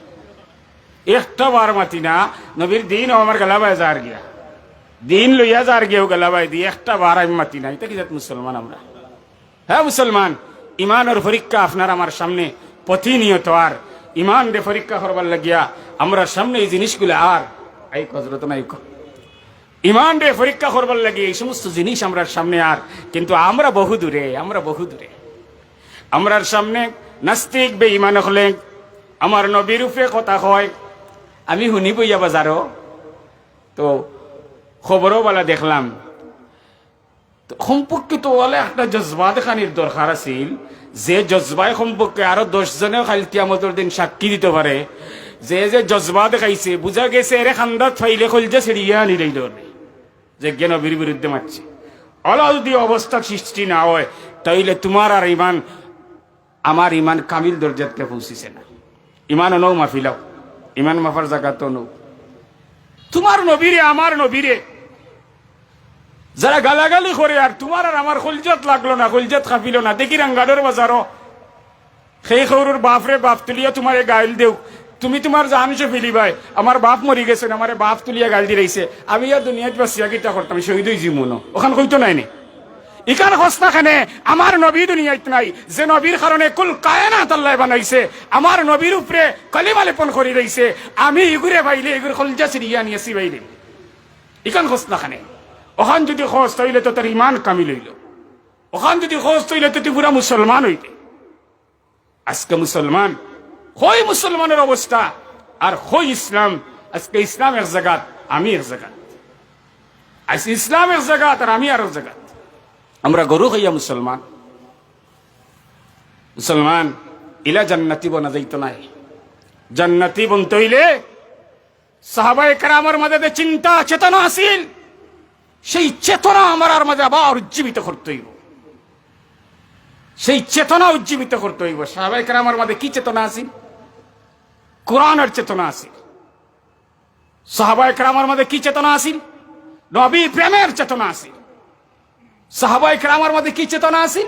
একটা বার মাতি না। নবীর দিন আমার গেলাবাই যার গিয়া, দিন লইয়া যার গিয়েও গেলাবাই দিয়ে একটা বার আমি মাতি না। এটা কি জাত মুসলমান আমরা? হ্যাঁ মুসলমান। ইমানের পরীক্ষা আপনার আমার সামনে প্রতিনিয়ত, আর ইমান রে পরীক্ষা করবার লাগিয়া আমরা সামনে এই জিনিসগুলো আর এই কজরত নাই, ইমান রে পরীক্ষা করবার লাগে এই সমস্ত জিনিস আমরা সামনে আর, কিন্তু আমরা বহু দূরে, আমরা বহু দূরে। আমরার সামনে নাস্তিক বেঈমান হলে আমার নবীর উপরে কথা হয়। আমি শুনি বইয়া বাজারও তো খবরও বলা দেখলাম, সম্পর্কিত বলে একটা জজবা দেখানির দরকার আছিল, যে জজবায় সম্পর্কে আরো 10 জনেও খালি কিয়ামতের দিন সাক্ষী দিতে পারে। যে যে জজবা দেখাইছে বুঝা গেছে এরে খান্দাত ফাইলে খলজা ছিড়িয়া নিলাইল, যে জ্ঞান নবীর বিরুদ্ধে মারছে। অলা যদি অবস্থার সৃষ্টি না হয় তাইলে তোমার আর ইমান, আমার ইমান কামিল দরজাতে পৌঁছিছে না। ইমান নৌ মাফিলাও, ইমান মাফার জায়গা তো নৌ। তোমার নবীরে আমার নবীরে যারা গালাগালি করে আর তোমার আর আমার কলজাত লাগলো না, কলজাত খাপিল না, দেখি রাঙ্গাডোর বাজারও সেই সৌরুর বাপরে বাপ তুলিয়া তোমারে গাইল দেও, তুমি তোমার জাহানিসে ফেলিবাই। আমার বাপ মরি গেছেন, আমার বাপ তুলিয়া গাইল দিলাইছে, আমি আর দুনিয়াত বাসিয়া কিটা করতাম, শহীদ হয়ে জীবন ওখান কইতো নাই নে। ইকান হস্তা খানে আমার নবী দুনিয়াত নাই, যে নবীর কারণে কুল কায়নাত আল্লাহ বানাইছে, আমার নবীর উপরে কলিমা লেপন করি রইছে। আমি ইগুরে ভাইলে ইগুর কলজা সিরিয়া নিয়েছি ভাইলে, ইকান হস্তা খানে। ওখান যদি খোঁজ তৈলে তো তার ইমান কামিল হইল, ওখান যদি খোঁজ তৈলে তো তুই পুরা মুসলমান হইতে। আজকে মুসলমান হই, মুসলমানের অবস্থা আর হই ইসলাম। আজকে ইসলাম এক জায়গাত, আমি এক জায়গাত। আজকে ইসলাম এক জায়গাত আর আমি আর এক জায়গাত। আমরা গরু হইয়া মুসলমান। মুসলমান ইলা জান্নাতি বনা যাইত নাই। জান্নাতি বনতে হইলে সাহাবায়ে কেরামের মধ্যে চিন্তা চেতনা আসিল, সেই চেতনা আমার আর মাঝে আবার উজ্জীবিত করতে হইব, সেই চেতনা উজ্জীবিত করতে হইব। সাহাবায়ে কেরামের মধ্যে কি চেতনা আসিল? কোরআনের চেতনা আসিল। সাহাবায়ে কেরামের মধ্যে কি চেতনা আসিল? নবী প্রেমের চেতনা আসিল। সাহাবায়ে কেরামের মধ্যে কি চেতনা আছিল?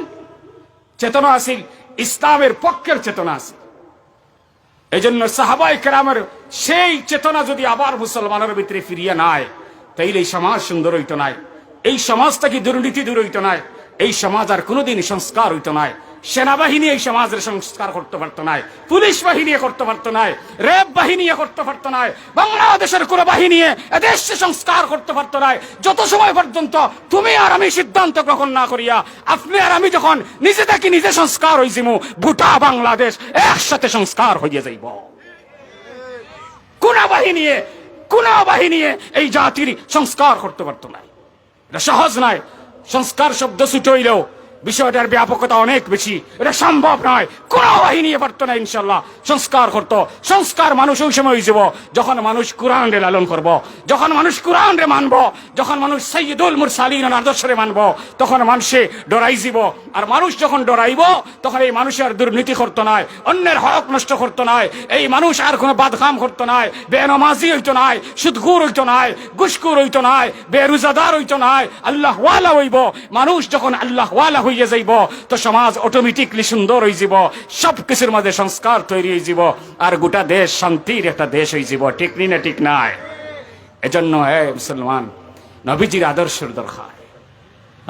চেতনা আছিল ইসলামের পক্ষের চেতনা আছিল। এই জন্য সাহাবায়ে কেরামের সেই চেতনা যদি আবার মুসলমানের ভিতরে ফিরিয়ে নাই, তাইলে এই সমাজ সুন্দর হইতো নাই, এই সমাজটা কি দুর্নীতি দূর হইতো নাই, এই সমাজ আর কোনোদিন সংস্কার হইতো নাই। সেনাবাহিনী এই সমাজের সংস্কার করতে পারতো না, পুলিশ বাহিনী করতে পারতো না, র্যাব বাহিনী করতে পারতো না, বাংলাদেশের কোন বাহিনী এদেশে সংস্কার করতে পারতো না, যত সময় পর্যন্ত তুমি আর আমি সিদ্ধান্ত গ্রহণ না করিয়া, আপনি আর আমি যখন নিজে থেকে নিজে সংস্কার হইছিমু, গোটা বাংলাদেশ একসাথে সংস্কার হইয়া যাইব। কোন বাহিনী এই জাতির সংস্কার করতে পারতো না। এটা সহজ নয়। সংস্কার শব্দ ছুটে হইলেও বিষয়টার ব্যাপকতা অনেক বেশি। এটা সম্ভব নয়, কোন বাহিনী পারতো না ইনশাল্লাহ সংস্কার করতো। সংস্কার মানুষ ওই সময় হইব যখন মানুষ কোরআন রে লালন করব, যখন মানুষ কোরআন রে মানব, যখন মানুষ সাইয়্যিদুল মুরসালিনের আদর্শরে মানব, তখন মানুষে ডরাই যাব। আর মানুষ যখন ডরাইব, তখন এই মানুষ আর দুর্নীতি করতো না, অন্যের হক নষ্ট করতো না, এই মানুষ আর কোনো বাদকাম করতো না, বেনামাজি হইতো না, সুদখোর হইতো না, ঘুষখোর হইতো না, বেরোজাদার হইতো না, আল্লাহ ওয়ালা হইব। মানুষ যখন আল্লাহ ওয়ালা হইয়া যাইব, তো সমাজ অটোমেটিকলি সুন্দর হয়ে যাব, সবকিছুর মধ্যে সংস্কার তৈরি হয়ে যাব, আর গোটা দেশ শান্তির একটা দেশ হয়ে যাব। ঠিক নি না? ঠিক নাই? এজন্য হে মুসলমান, নবীজির আদর্শের দরকার,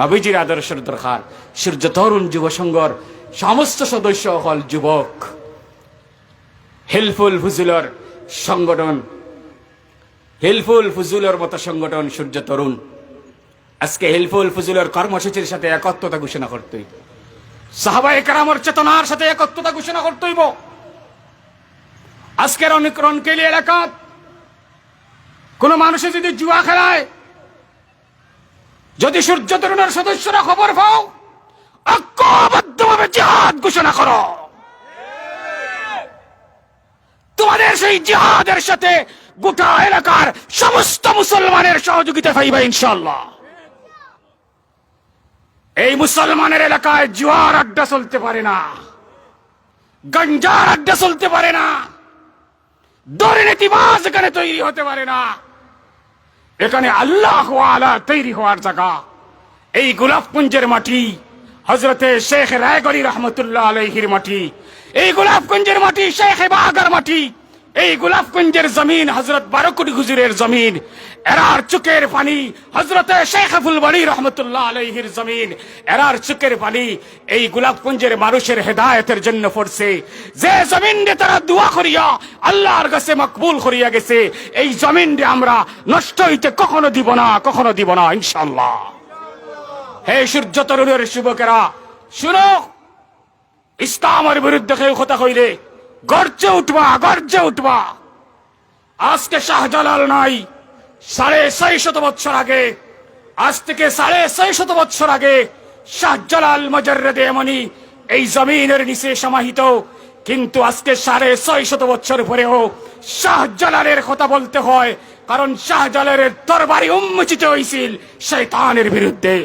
নবীজির আদর্শের দরকার। সূর্য তরুণ যুব সংঘর সমস্ত সদস্য হল যুবক। হেলফুল ফুজুলের সংগঠন, হেলফুল ফুজুলের মতো সংগঠন সূর্য তরুণ। আজকে হেলফুল ফুজুলের কর্মসূচির সাথে একত্রতা ঘোষণা করতে হইব, সাহাবায়ে কেরামের চেতনার সাথে একত্রতা ঘোষণা করতে হইব। আজকের অনেক রনকেলি এলাকাত কোন মানুষে যদি জুয়া খেলায়, যদি সূর্য তরুণের সদস্যরা খবর পাও, ঐক্যবদ্ধভাবে জিহাদ ঘোষণা করো। তোমাদের সেই জিহাদের সাথে গোটা এলাকার সমস্ত মুসলমানের সহযোগিতা পাইবা ইনশাআল্লাহ। এই মুসলমানের এলাকায় জুয়ার আড্ডা চলতে পারে না, গাঞ্জার আড্ডা চলতে পারে না, দুর্নীতিবাজ এখানে তৈরি হতে পারে না। এখানে আল্লাহ ওয়ালা তৈরি হওয়ার জায়গা। এই গোলাপগঞ্জের মাটি হযরতে শেখ রায়গড়ি রহমতুল্লাহ আলাইহির মাটি, এই গোলাপগঞ্জের মাটি শেখ বাহাগার মাটি, এই গোলাপগঞ্জের জমিন হযরত বারকুটি হুজুরের জমিন, এরার চোখের পানি হযরতে শেখ ফুলবাড়ি রহমতুল্লাহ আলাইহির জমিন, এরার চোখের পানি এই গোলাপগঞ্জের মানুষের হেদায়েতের জন্য পড়ছে। যে জমিনে তারা দোয়া করিয়া আল্লাহর কাছে মকবুল করিয়া গেছে, এই জমিনে আমরা নষ্ট হইতে কখনো দিব না, কখনো দিব না ইনশাআল্লাহ। হে সূর্য তরুণের যুবকেরা, শুনো, ইসলামের বিরুদ্ধে কেউ কথা কইলে গর্জে উঠবা, গর্জে উঠবা। আজকে শাহজালাল নাই, 650 বছর আগে, আজ থেকে 650 বছর আগে শাহজালাল মুজাররদে এমনি এই জমিনের নিচে সমাহিত। কিন্তু আজকে 650 বছর পরেও শাহজালালের কথা বলতে হয়, কারণ শাহজালালের তরবারি উন্মোচিত হয়েছিল শয়তানের বিরুদ্ধে,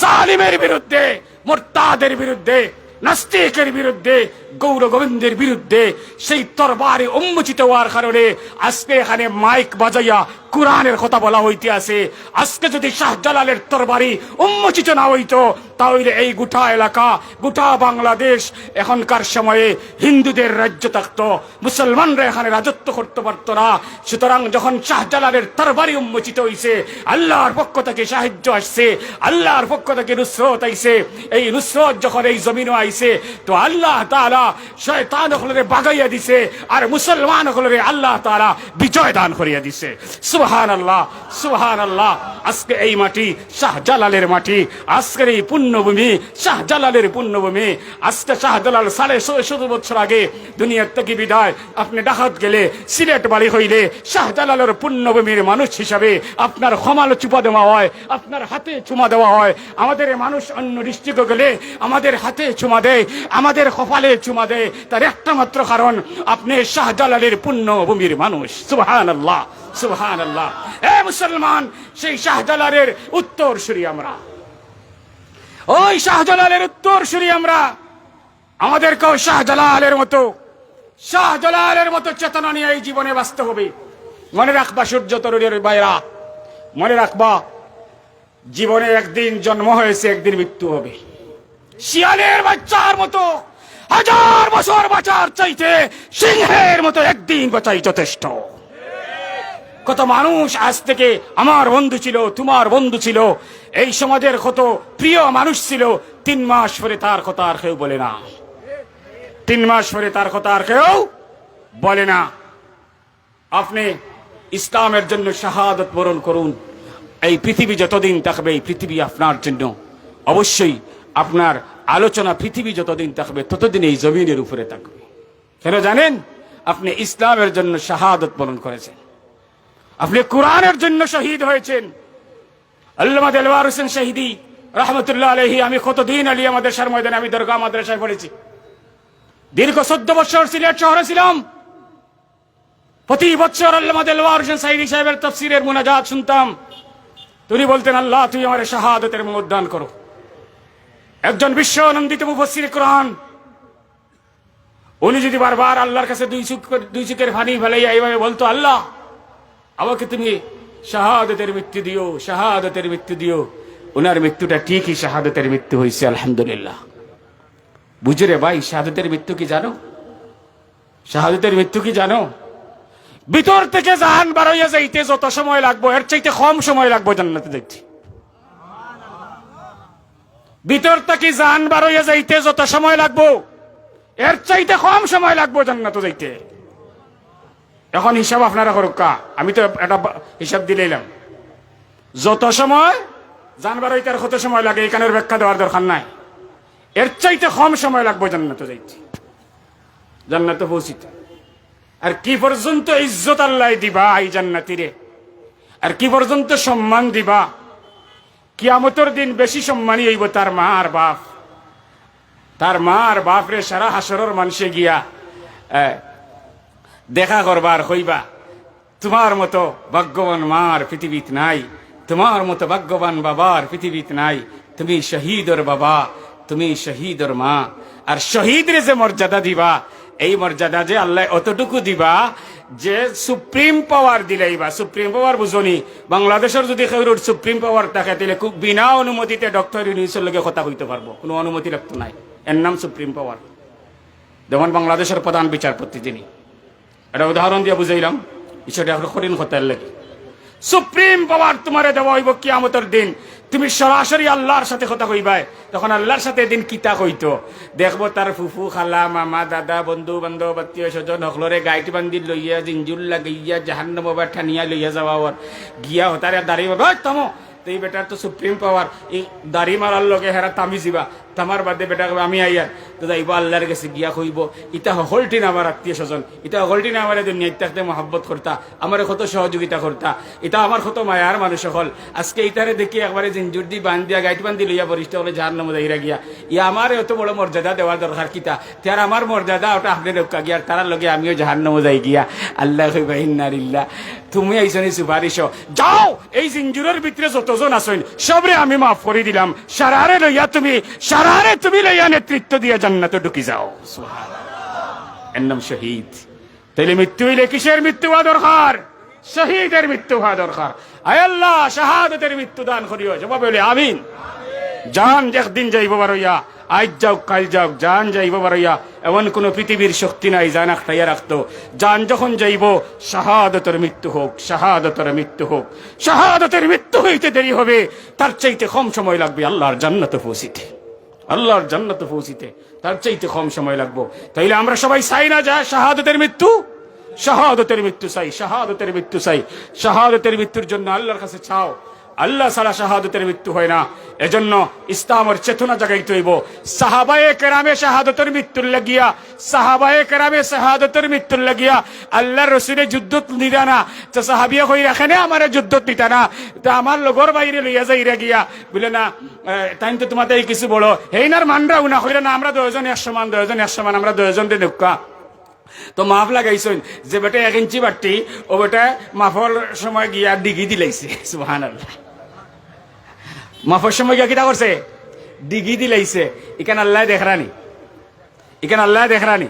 জালিমের বিরুদ্ধে, মুরতাদের বিরুদ্ধে, নাস্তিকের বিরুদ্ধে, গৌর গোবিন্দের বিরুদ্ধে। সেই তরবারি উন্মোচিত হওয়ার কারণে আজকে এখানে মাইক বাজাইয়া কোরআনের কথা বলা হইতে আছে। আজকে যদি শাহজালালের তরবারি উন্মোচিত না হইতো, তাহলে এই গোটা এলাকা, গোটা বাংলাদেশ এখনকার সময়ে হিন্দুদের রাজ্য থাকতো, মুসলমানরা এখানে রাজত্ব করতে পারতো না। সুতরাং যখন শাহজালালের তরবারি উন্মোচিত হইছে, আল্লাহর পক্ষ থেকে সাহায্য আসছে, আল্লাহর পক্ষ থেকে নুসরত আইছে। এই নুসরত যখন এই জমিনে আইছে, তো আল্লাহ তাআলা শয়তান হলরে বাগাইয়া দিছে, আর মুসলমান হলরে আল্লাহ তাআলা বিজয় দান করিয়া দিছে। সুবহানাল্লাহ, সুবহানাল্লাহ। আজকে এই মাটি শাহজালালের মাটি, আজকের এই পুণ্যভূমি শাহজালালের পুণ্যভূমি। আজকে শাহজালাল 650 বছর আগে দুনিয়ার থেকে বিদায়। আপনি ডাকাত গেলে, সিলেট বাড়ি হইলে শাহজালালের পুণ্যভূমির মানুষ হিসাবে আপনার ক্ষমাল চুপা দেওয়া হয়, আপনার হাতে চুমা দেওয়া হয়। আমাদের মানুষ অন্য ডিস্ট্রিক্টে গেলে আমাদের হাতে চুমা দেয়, আমাদের কপালে চুমা দেয়। তার একটা মাত্র কারণ, আপনি শাহজালালের পুণ্যভূমির মানুষ। সুবহানাল্লাহ, সুবহানাল্লাহ। এ মুসলমান, সেই শাহজালালের উত্তরসূরি আমরা, ওই শাহজালালের উত্তরসূরি আমরা। আমাদেরকেও শাহজালালের মতো চেতনা নিয়ে এই জীবনে বাঁচতে হবে। মনে রাখবা সূর্য তরুণের ভাইরা, মনে রাখবা, জীবনে একদিন জন্ম হয়েছে, একদিন মৃত্যু হবে। শিয়ালের বাচ্চার মতো হাজার বছর বাঁচার চাইতে সিংহের মতো একদিন বাঁচাই যথেষ্ট। কত মানুষ আজ থেকে আমার বন্ধু ছিল, তোমার বন্ধু ছিল, এই সমাজের কত প্রিয় মানুষ ছিল, 3 মাস পরে তার কথা আর কেউ বলে না। 3 মাস পরে তার কথা আর কেউ বলে না। আপনি ইসলামের জন্য শাহাদত বরণ করুন। এই পৃথিবী যতদিন থাকবে, এই পৃথিবী আপনার জন্য অবশ্যই, আপনার আলোচনা পৃথিবী যতদিন থাকবে ততদিন এই জমিনের উপরে থাকবে। কেন জানেন? আপনি ইসলামের জন্য শাহাদত বরণ করেছেন, আপনি কোরআনের জন্য শহীদ হয়েছেন। আল্লামা দেলওয়ার হোসেন শহীদি রহমতুল্লাহ আলাইহি, আমি কতদিন আলিয়া মাদ্রাসার ময়দানে আমি দরগা মাদ্রাসায় পড়েছি। দীর্ঘ 14 বছর সিলেট শহরে ছিলাম। প্রতি বছর আল্লামা দেলওয়ার হোসেন শহীদি সাহেবের তাফসীরের মুনাজাত শুনতাম। তিনি বলতেন, আল্লাহ তুই আমার শাহাদতের মওত দান করো। একজন বিশ্ব আনন্দিত মুফাসসির কোরআন, উনি যদি বারবার আল্লাহর কাছে দুই চোখের পানি ফেলাইয়া এইভাবে বলতো, আল্লাহ আমাকে তুমি শাহাদতের মৃত্যু দিও, শাহাদতের মৃত্যু দিও, ওনার মৃত্যুটা ঠিকই শাহাদতের মৃত্যু হয়েছে, আলহামদুলিল্লাহ। বুঝে ভাই, শাহাদতের মৃত্যু কি জানো? শাহাদতের মৃত্যু কি জানো? ভিতর থেকে জান বার হইয়া যাইতে যত সময় লাগবো, এর চাইতে কম সময় লাগবো জান্নাতে যাইতে। ভিতর থেকে জান বার হইয়া যাইতে যত সময় লাগবো, এর চাইতে কম সময় লাগবো জান্নাতে যাইতে। এখন হিসাব আপনারা করুকা, আমি তো একটা হিসাব দিলাম। যত সময় জান বার হইতে আর কত সময় লাগে এখানের ব্যাখ্যা দেওয়ার দরকার নাই। এর চাইতে কম সময় লাগবো জান্নাতে যাইতে, জান্নাতে পৌঁছিতে। আর কি পর্যন্ত ইজ্জত আল্লাহ দিবা এই জান্নাতিরে, আর কি পর্যন্ত সম্মান দিবা। কিয়ামতের দিন বেশি সম্মানী হইব তার মা আর বাপ। তার মা আর বাপ রে সারা হাসরের মানুষে গিয়া দেখা করবার হইবা, তোমার মতো ভাগ্যবান মার পৃথিবীত নাই, তোমার মতো ভাগ্যবান বাবার পৃথিবীত নাই। তুমি শহীদর বাবা, তুমি শহীদর মা। আর শহীদরে যে মর্যাদা দিবা, এই মর্যাদা যে আল্লাহ অতটুকু দিবা যে সুপ্রিম পাওয়ার দিলেইবা। সুপ্রিম পাওয়ার বুঝনি? বাংলাদেশের যদি কেউর সুপ্রিম পাওয়ার থাকে তাহলে খুব বিনা অনুমতিতে ডক্টর ইউনূসের লগে কথা কইতে পারবো, কোনো অনুমতি রাখতো নাই। এর নাম সুপ্রিম পাওয়ার। যেমন বাংলাদেশের প্রধান বিচারপতি যিনি, এটা উদাহরণ দিয়ে বুঝাইলাম, বিষয়টা এখন কঠিন হতে লাগে। সুপ্রিম পাওয়ার তোমারে দেওয়া হইব কিয়ামতের দিন। তুমি সরাসরি আল্লাহর সাথে কথা কইবাই, তখন আল্লাহর সাথে দিন কিতা কইতো দেখবো। তার ফুফু, খালা, মামা, দাদা, বন্ধু বান্ধব, আত্মীয় স্বজন হকলরে গাইটি বান্ধি লইয়া জিঞ্জুর লাগাইয়া জাহান্নাম ঠানিয়া লইয়া যাওয়া গিয়া হতারে দাঁড়িয়ে তমো এই বেটার তো সুপ্রিম পাওয়ার, এই দাড়ি মারার লগে হেরা তামি যাবা, তামার বাদে বেটা আমি আইয়া তো যাইব আল্লাহর কাছে গিয়া কইব, ইটা হলটিন আমার আত্মীয় স্বজন, ইটা হলটিন আমার দুনিয়া ইত্যাতে মহাব্বত করতা, আমার কত সহযোগিতা করতা, এটা আমার কত মায়ার মানুষ হল। আজকে ইটারে দেখি একবারে জিঞ্জুর দি বান দিয়া গাইট বান্ধি লইয়া বরিষ্ঠ হলে জাহান্নামে যাইরা গিয়া, ইয়া আমার এত বড় মর্যাদা দেওয়ার দরকার কিতা? তার আমার মর্যাদা ওটা আপনি রক্ষা গিয়া, তার লগে আমিও জাহান্নামে যাই গিয়া। আল্লাহ কইবা ইন্না লিল্লাহ, তুমি আইসনি সুপারিশ, যাও এই জিঞ্জুরের ভিতরে যতজন আছেন সবরে আমি মাফ করে দিলাম, সারারে লইয়া তুমি লইয়া নেতৃত্ব দিয়ে জান্নাতে ঢুকি যাও। সুবহানাল্লাহ। এর নাম শহীদ। তাইলে মৃত্যু হইলে কিসের মৃত্যু হওয়া দরকার? শহীদের মৃত্যু হওয়া দরকার। আয় আল্লাহ শাহাদাতের মৃত্যু দান করিও। জবাব বলে আমিন। জান একদিন যাইব বারইয়া, আজ যাও কাল যাও, জান যাইব বারইয়া, এমন কোন পৃথিবীর শক্তি নাই জান আখটাইয়া রাখতো। জান যখন যাইব শাহাদাতের মৃত্যু হোক, শাহাদাতের মৃত্যু হোক। শাহাদাতের মৃত্যু হইতে দেরি হবে, তার চাইতে কম সময় লাগবে আল্লাহর জান্নাতে পৌঁছিতে। আল্লাহর জান্নাতে পৌঁছিতে তার চাইতে কম সময় লাগবো। তাইলে আমরা সবাই চাই না যা শাহাদাতের মৃত্যু? শাহাদাতের মৃত্যু চাই, শাহাদাতের মৃত্যু চাই। শাহাদাতের মৃত্যুর জন্য আল্লাহর কাছে চাও। আল্লাহ ছাড়া শাহাদাতের মৃত্যু হয় না। এজন্য ইসলামের চেতনা জাগাইতে হইব। সাহাবায়ে কেরামে শাহাদাতের মৃত্যুর লাগিয়া, সাহাবায়ে কেরামে শাহাদাতের মৃত্যুর লাগিয়া আল্লাহর রাসূলের যুদ্ধত নিরা না, তো সাহাবিয়া কই রাখে না আমারে যুদ্ধত নিতা না, তো আমার লগর বাইরে লইয়া যাইরা গিয়া বলে না তাই তো তোমাদের কিছু বড় হেইনার মানরা উনা কইরা না, আমরা দুইজন এক সমান, দুইজন এক সমান, আমরা দুইজন রে নুক্কা। তো মাফ লাগাইছেন যে বেটা 1 ইঞ্চি বাট্টি, ও বেটা মাফর সময় গিয়া ডিগি দিলাইছে। সুবহানাল্লাহ। মাফর সময় গিয়া কিটা করছে? ডিগি দিলাইছে। ইখান আল্লাহ দেখরানি, ইখান আল্লাহ দেখরানি।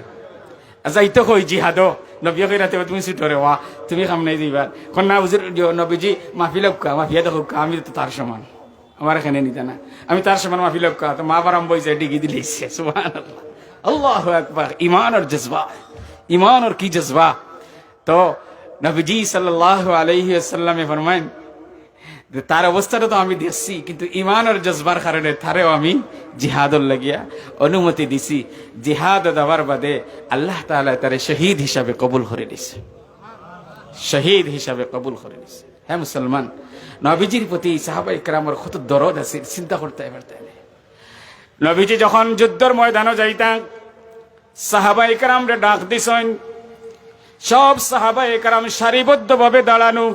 আচ্ছা ইতো কই জিহাদ নবী কইরাতে তুমি ছুটরে ওয়া তুমি কাম নাই দিবার কোন না হুজুর নবীজি মাফি লক্কা মাফিয়া দেখুক আমি তো তার সমান। আমার এখানে নিতে না, আমি তার সময় মাফি লোক তো মা বারাম বইছে ডিগি দিলেছে। সুবহানাল্লাহ, আল্লাহু আকবার। ঈমান আর জজবা, ঈমান আর কি জজবা। তো নবীজি সাল্লাল্লাহু আলাইহি ওয়াসাল্লামে ফরমায়েন তার অবস্থাটা তো আমি দেখছি, কিন্তু ঈমান আর জজবার কারণে তারেও আমি জিহাদর লাগিয়া অনুমতি দিছি। জিহাদ দেওয়ার বাদে আল্লাহ তাআলা তারে শহীদ হিসাবে কবুল করে নিছে, শহীদ হিসাবে কবুল করে নিছে। হ্যাঁ মুসলমান, নবীজির প্রতি সাহাবায়ে কেরামের কত দরদ আছে চিন্তা করতে পারতেন। নবীজি যখন যুদ্ধের ময়দানে যাইতেন, সাহাবায়ে কেরামরে ডাক দিছেন, সব সাহাবায়ে কেরাম সারিবদ্ধভাবে দাঁড়ানো।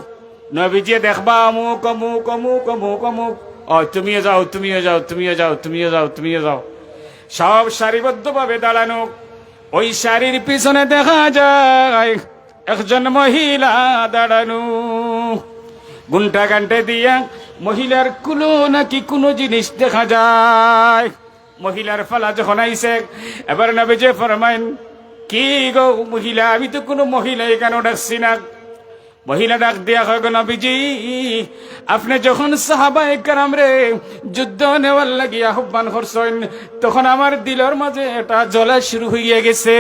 নবীজি দেখবা অমুক অমুক অমুক অমুক অমুক, ও তুমিও যাও তুমিও যাও তুমিও যাও তুমিও যাও তুমিও যাও, সব সারিবদ্ধভাবে দাঁড়ানো। ওই সারির পিছনে দেখা যায় একজন মহিলা দাঁড়ানো, গুনটা গান্টে দিয়া মহিলার কুলো নাকি কোনো জিনিস দেখা যায়। মহিলার ফালা যখন আইছে, এবার নবীজি ফরমাইন, কি গো মহিলা, আমি তো কোনো মহিলা এখানে ডাকছি না। মহিলা ডাক দিয়া কয়, নবীজি আপনি যখন সাহাবায়ে কেরাম রে যুদ্ধ নেওয়ার লাগি আহ্বান করছেন, তখন আমার দিলের মাঝে এটা জ্বলা শুরু হইয়া গেছে।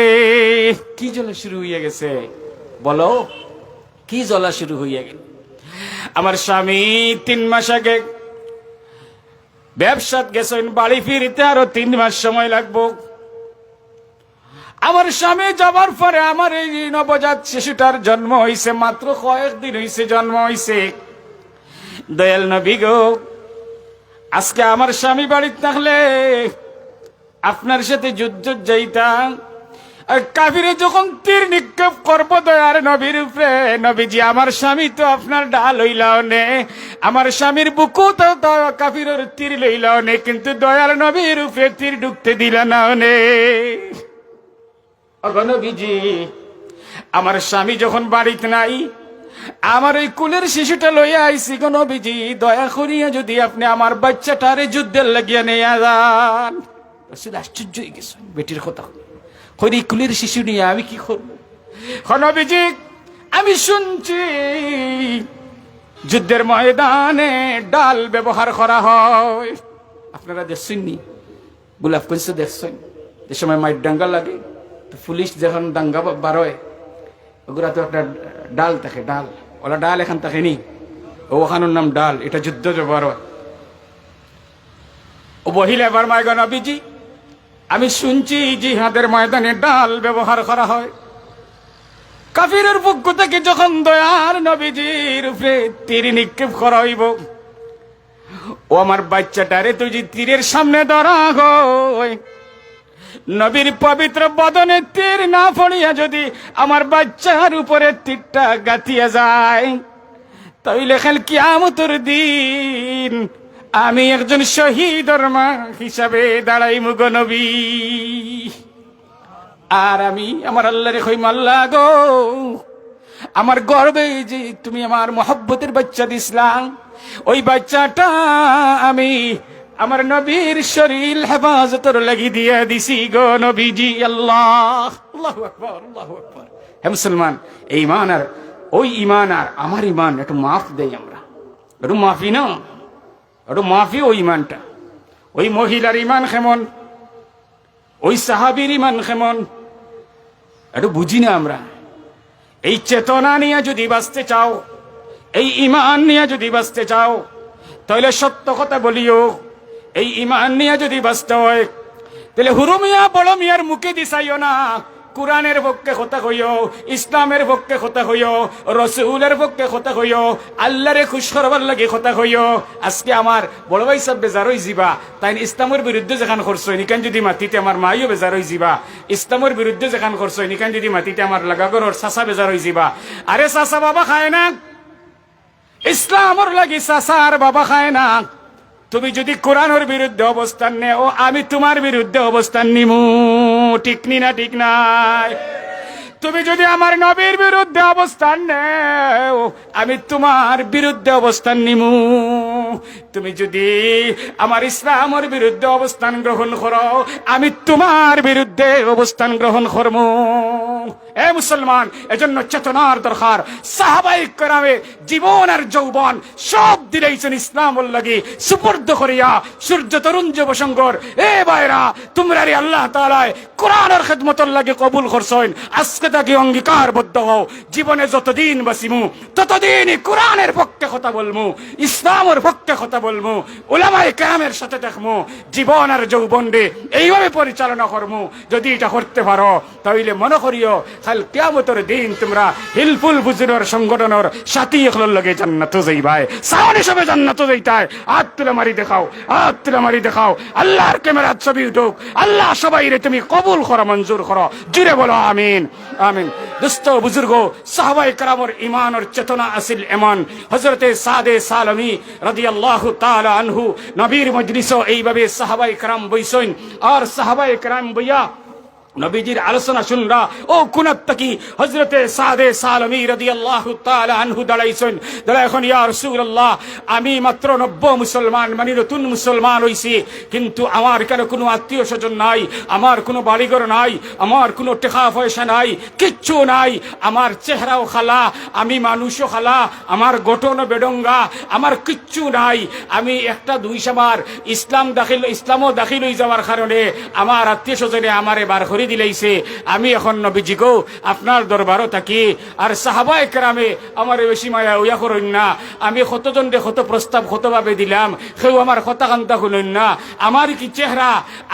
কি জ্বলা শুরু হইয়া গেছে বলো, কি জ্বলা শুরু হইয়া গেল? আমার স্বামী 3 মাস আগে ব্যবসাত গেছেন, বাড়ি ফিরতে আরো 3 মাস সময় লাগবো। আমার স্বামী যাবার পরে আমার এই নবজাত শিশুটার জন্ম হইছে, মাত্র কয়েকদিন হইছে জন্ম হইছে। দয়াল নবী গো, আজকে আমার স্বামী বাড়িতে থাকলে আপনার সাথে যুদ্ধ যাইতাম, আর কাফিরে যখন তীর নিক্ষেপ করবো দয়ার নবীর উপরে, নবীজি আমার স্বামী তো আপনার ডাল হইলাও নে, আমার স্বামীর বুকু তো কাফিরের তীর লইলাও নে, কিন্তু দয়ার নবীর উপরে তীর ঢুকতে দিলা না নে। নবীজি আমার স্বামী যখন বাড়িতে নাই, আমার এই কুলের শিশুটা লইয়া আইসি গো নবীজি, দয়া করিয়া যদি আপনি আমার বাচ্চাটারে যুদ্ধের লাগিয়া নিয়ে যান। আশ্চর্য হয়ে গেছে বেটির কথা, কই কুলের শিশু নিয়ে আমি কি করবো? নবীজি আমি শুনছি যুদ্ধের ময়দানে ডাল ব্যবহার করা হয়, আপনারা দেখছেননি? গোলাপ কইছে দেখছেন, যে সময় মাইট ডাঙ্গা লাগে তো পুলিশ যখন দাঙ্গা বারোয়, ওগুলা তো একটা ডাল থাকে, ডাল ওলা ডাল এখান থাকে নি, ওখানোর নাম ডাল, এটা যুদ্ধ ব্যবহার হয়। ও বহিলা এবার মাইগ নবীজি আমি শুনছি জিহাদের ময়দানে ডাল ব্যবহার করা হয়। কাফিরের পক্ষ থেকে যখন দয়ার নবীজির উপরে তীর নিক্ষেপ করা হইব, ও আমার বাচ্চাটারে তুই যে তীরের সামনে ধরা হয়, নবীর পবিত্র বদনে তীর না পড়িয়া যদি আমার বাচ্চার উপরে তীরটা গাঁথিয়া যায়, তাইলে কাল কিয়ামতের দিন আমি একজন শহীদের মা হিসাবে দাঁড়াইমু গো নবী। আর আমি আমার আল্লাহরে কইম, আল্লাহ গো আমার গর্বে যে তুমি আমার মহব্বতের বাচ্চা দিসলাম, ওই বাচ্চাটা আমি আমার নবীর শরীর হেফাজতের লাগি দিয়া দিছি গো নবীজি। আল্লাহ, আল্লাহু আকবার, আল্লাহু আকবার। হে মুসলমান, এই ঈমান আর ওই ঈমান আর আমার ঈমান একটু মাফ দেই আমরা, একটু মাফি না, একটু মাফি। ওই ঈমানটা, ওই মহিলার ঈমান কেমন, ওই সাহাবীর ঈমান কেমন একটু বুঝি না আমরা। এই চেতনা নিয়ে যদি বাঁচতে চাও, এই ঈমান নিয়ে যদি বাঁচতে চাও, তাহলে সত্য কথা বলিও, এই ঈমান নিয়ে যদি বাঁচতে হয় তাহলে হুরু মিয়া বড় মিয়ার মুখে দিছাইও না, কুরআনের পক্ষে কথা কইও, ইসলামের পক্ষে কথা কইও, রাসূলের পক্ষে কথা কইও, আল্লাহরে খুশ করবার লাগি কথা কইও। আজকে আমার বড় ভাই সব বেজার হই যাবা, তাই ইসলামের বিরুদ্ধে যেখান করছো নিকান যদি মাটিতে আমার মাইও বেজার হই যাবা, ইসলামের বিরুদ্ধে যেখান করছো নিকান যদি মাটিতে আমার লাগাগরর চাচা বেজার হই যাবা। আরে চাচা বাবা খায় না, ইসলামের লাগি চাচা আর বাবা খায় না। তুমি যদি কোরআনের বিরুদ্ধে অবস্থান নেও, আমি তোমার বিরুদ্ধে অবস্থান নিমু, ঠিক নি না? ঠিক নাই? তুমি যদি আমার নবীর বিরুদ্ধে অবস্থান নেও, আমি তোমার বিরুদ্ধে অবস্থান নিমু। তুমি যদি আমার ইসলামের বিরুদ্ধে অবস্থান গ্রহণ করো, আমি তোমার বিরুদ্ধে অবস্থান গ্রহণ করবো। এ মুসলমান, এজন্য চেতনার দরকার। সাহাবায়ে কেরামে জীবন আর যৌবন সব দিলেইছেন ইসলামর লাগি সুপর্দ করিয়া সূর্য তরুণ যুব সংঘর। এ ভাইরা, তোমরা রে আল্লাহ তাআলায় কোরআনের খিদমতর লাগি কবুল করছেন। আজকে তাকে অঙ্গীকারবদ্ধ হও, জীবনে যতদিন বাঁচিমু ততদিনই কোরআনের পক্ষে কথা বলমু, ইসলামের পক্ষে কথা বলমু, উলামায়ে কেরামের সাথে দেখমু, জীবন আর যৌবন রে এইভাবে পরিচালনা করমু। যদি এটা করতে পারো তাহলে মনে করিও কাল কিয়ামতের দিন তোমরা হিলফুল বুজুরের সংগঠনের সাথী এগুলোর লগে জান্নাতে যাইবাই, সামনে সবে জান্নাতে যাইতাই। হাত তুলে মারি দেখাও, হাত তুলে মারি দেখাও। আল্লাহর ক্যামেরার ছবি উঠুক। আল্লাহ সবাই রে তুমি কবুল করো, মঞ্জুর করো। জুড়ে বলো আমিন, আমিন। দোস্ত বুজুর্গ, সাহাবায়ে কেরামের ঈমানের চেতনা আসিল এমন। হযরতে সাদে সালামি রাদিয়াল্লাহু তাআলা আনহু নবীর মজলিসে এইভাবে সাহাবায়ে কেরাম বইছেন। আর সাহাবায়ে কেরাম বইয়া নবীজির আলোচনা শুনরা ও কুনাত তাকি হযরতে সাদে সালামি রাদিয়াল্লাহু তাআলা আনহু দাঁড়াইছেন। দাঁড়া এখন, ইয়া রাসূলুল্লাহ, আমি মাত্র নব্য মুসলমান, মানে নতুন মুসলমান হইছি, কিন্তু আমার কেন কোনো আত্মীয় স্বজন নাই, আমার কোনো বাড়িঘর নাই, আমার কোনো টাকা পয়সা নাই, কিচ্ছু নাই। আমার চেহারাও খালা, আমি মানুষও খালা, আমার গঠনও বেডঙ্গা, আমার কিচ্ছু নাই। আমি একটা দুই সাবার ইসলামও দাখিল হয়ে যাওয়ার কারণে আমার আত্মীয় স্বজনে আমারে বার করে দিলাইছে। আমি এখন নবীজিকেও আপনার দরবারও থাকি। আর সাহাবায়ে কেরামে আমার বেশি মায়া উইয়া করেন না। আমি কতজন রে কত প্রস্তাব কতভাবে দিলাম, কেউ আমার কথা কান্তা শুনেন না। আমার কি চেহারা,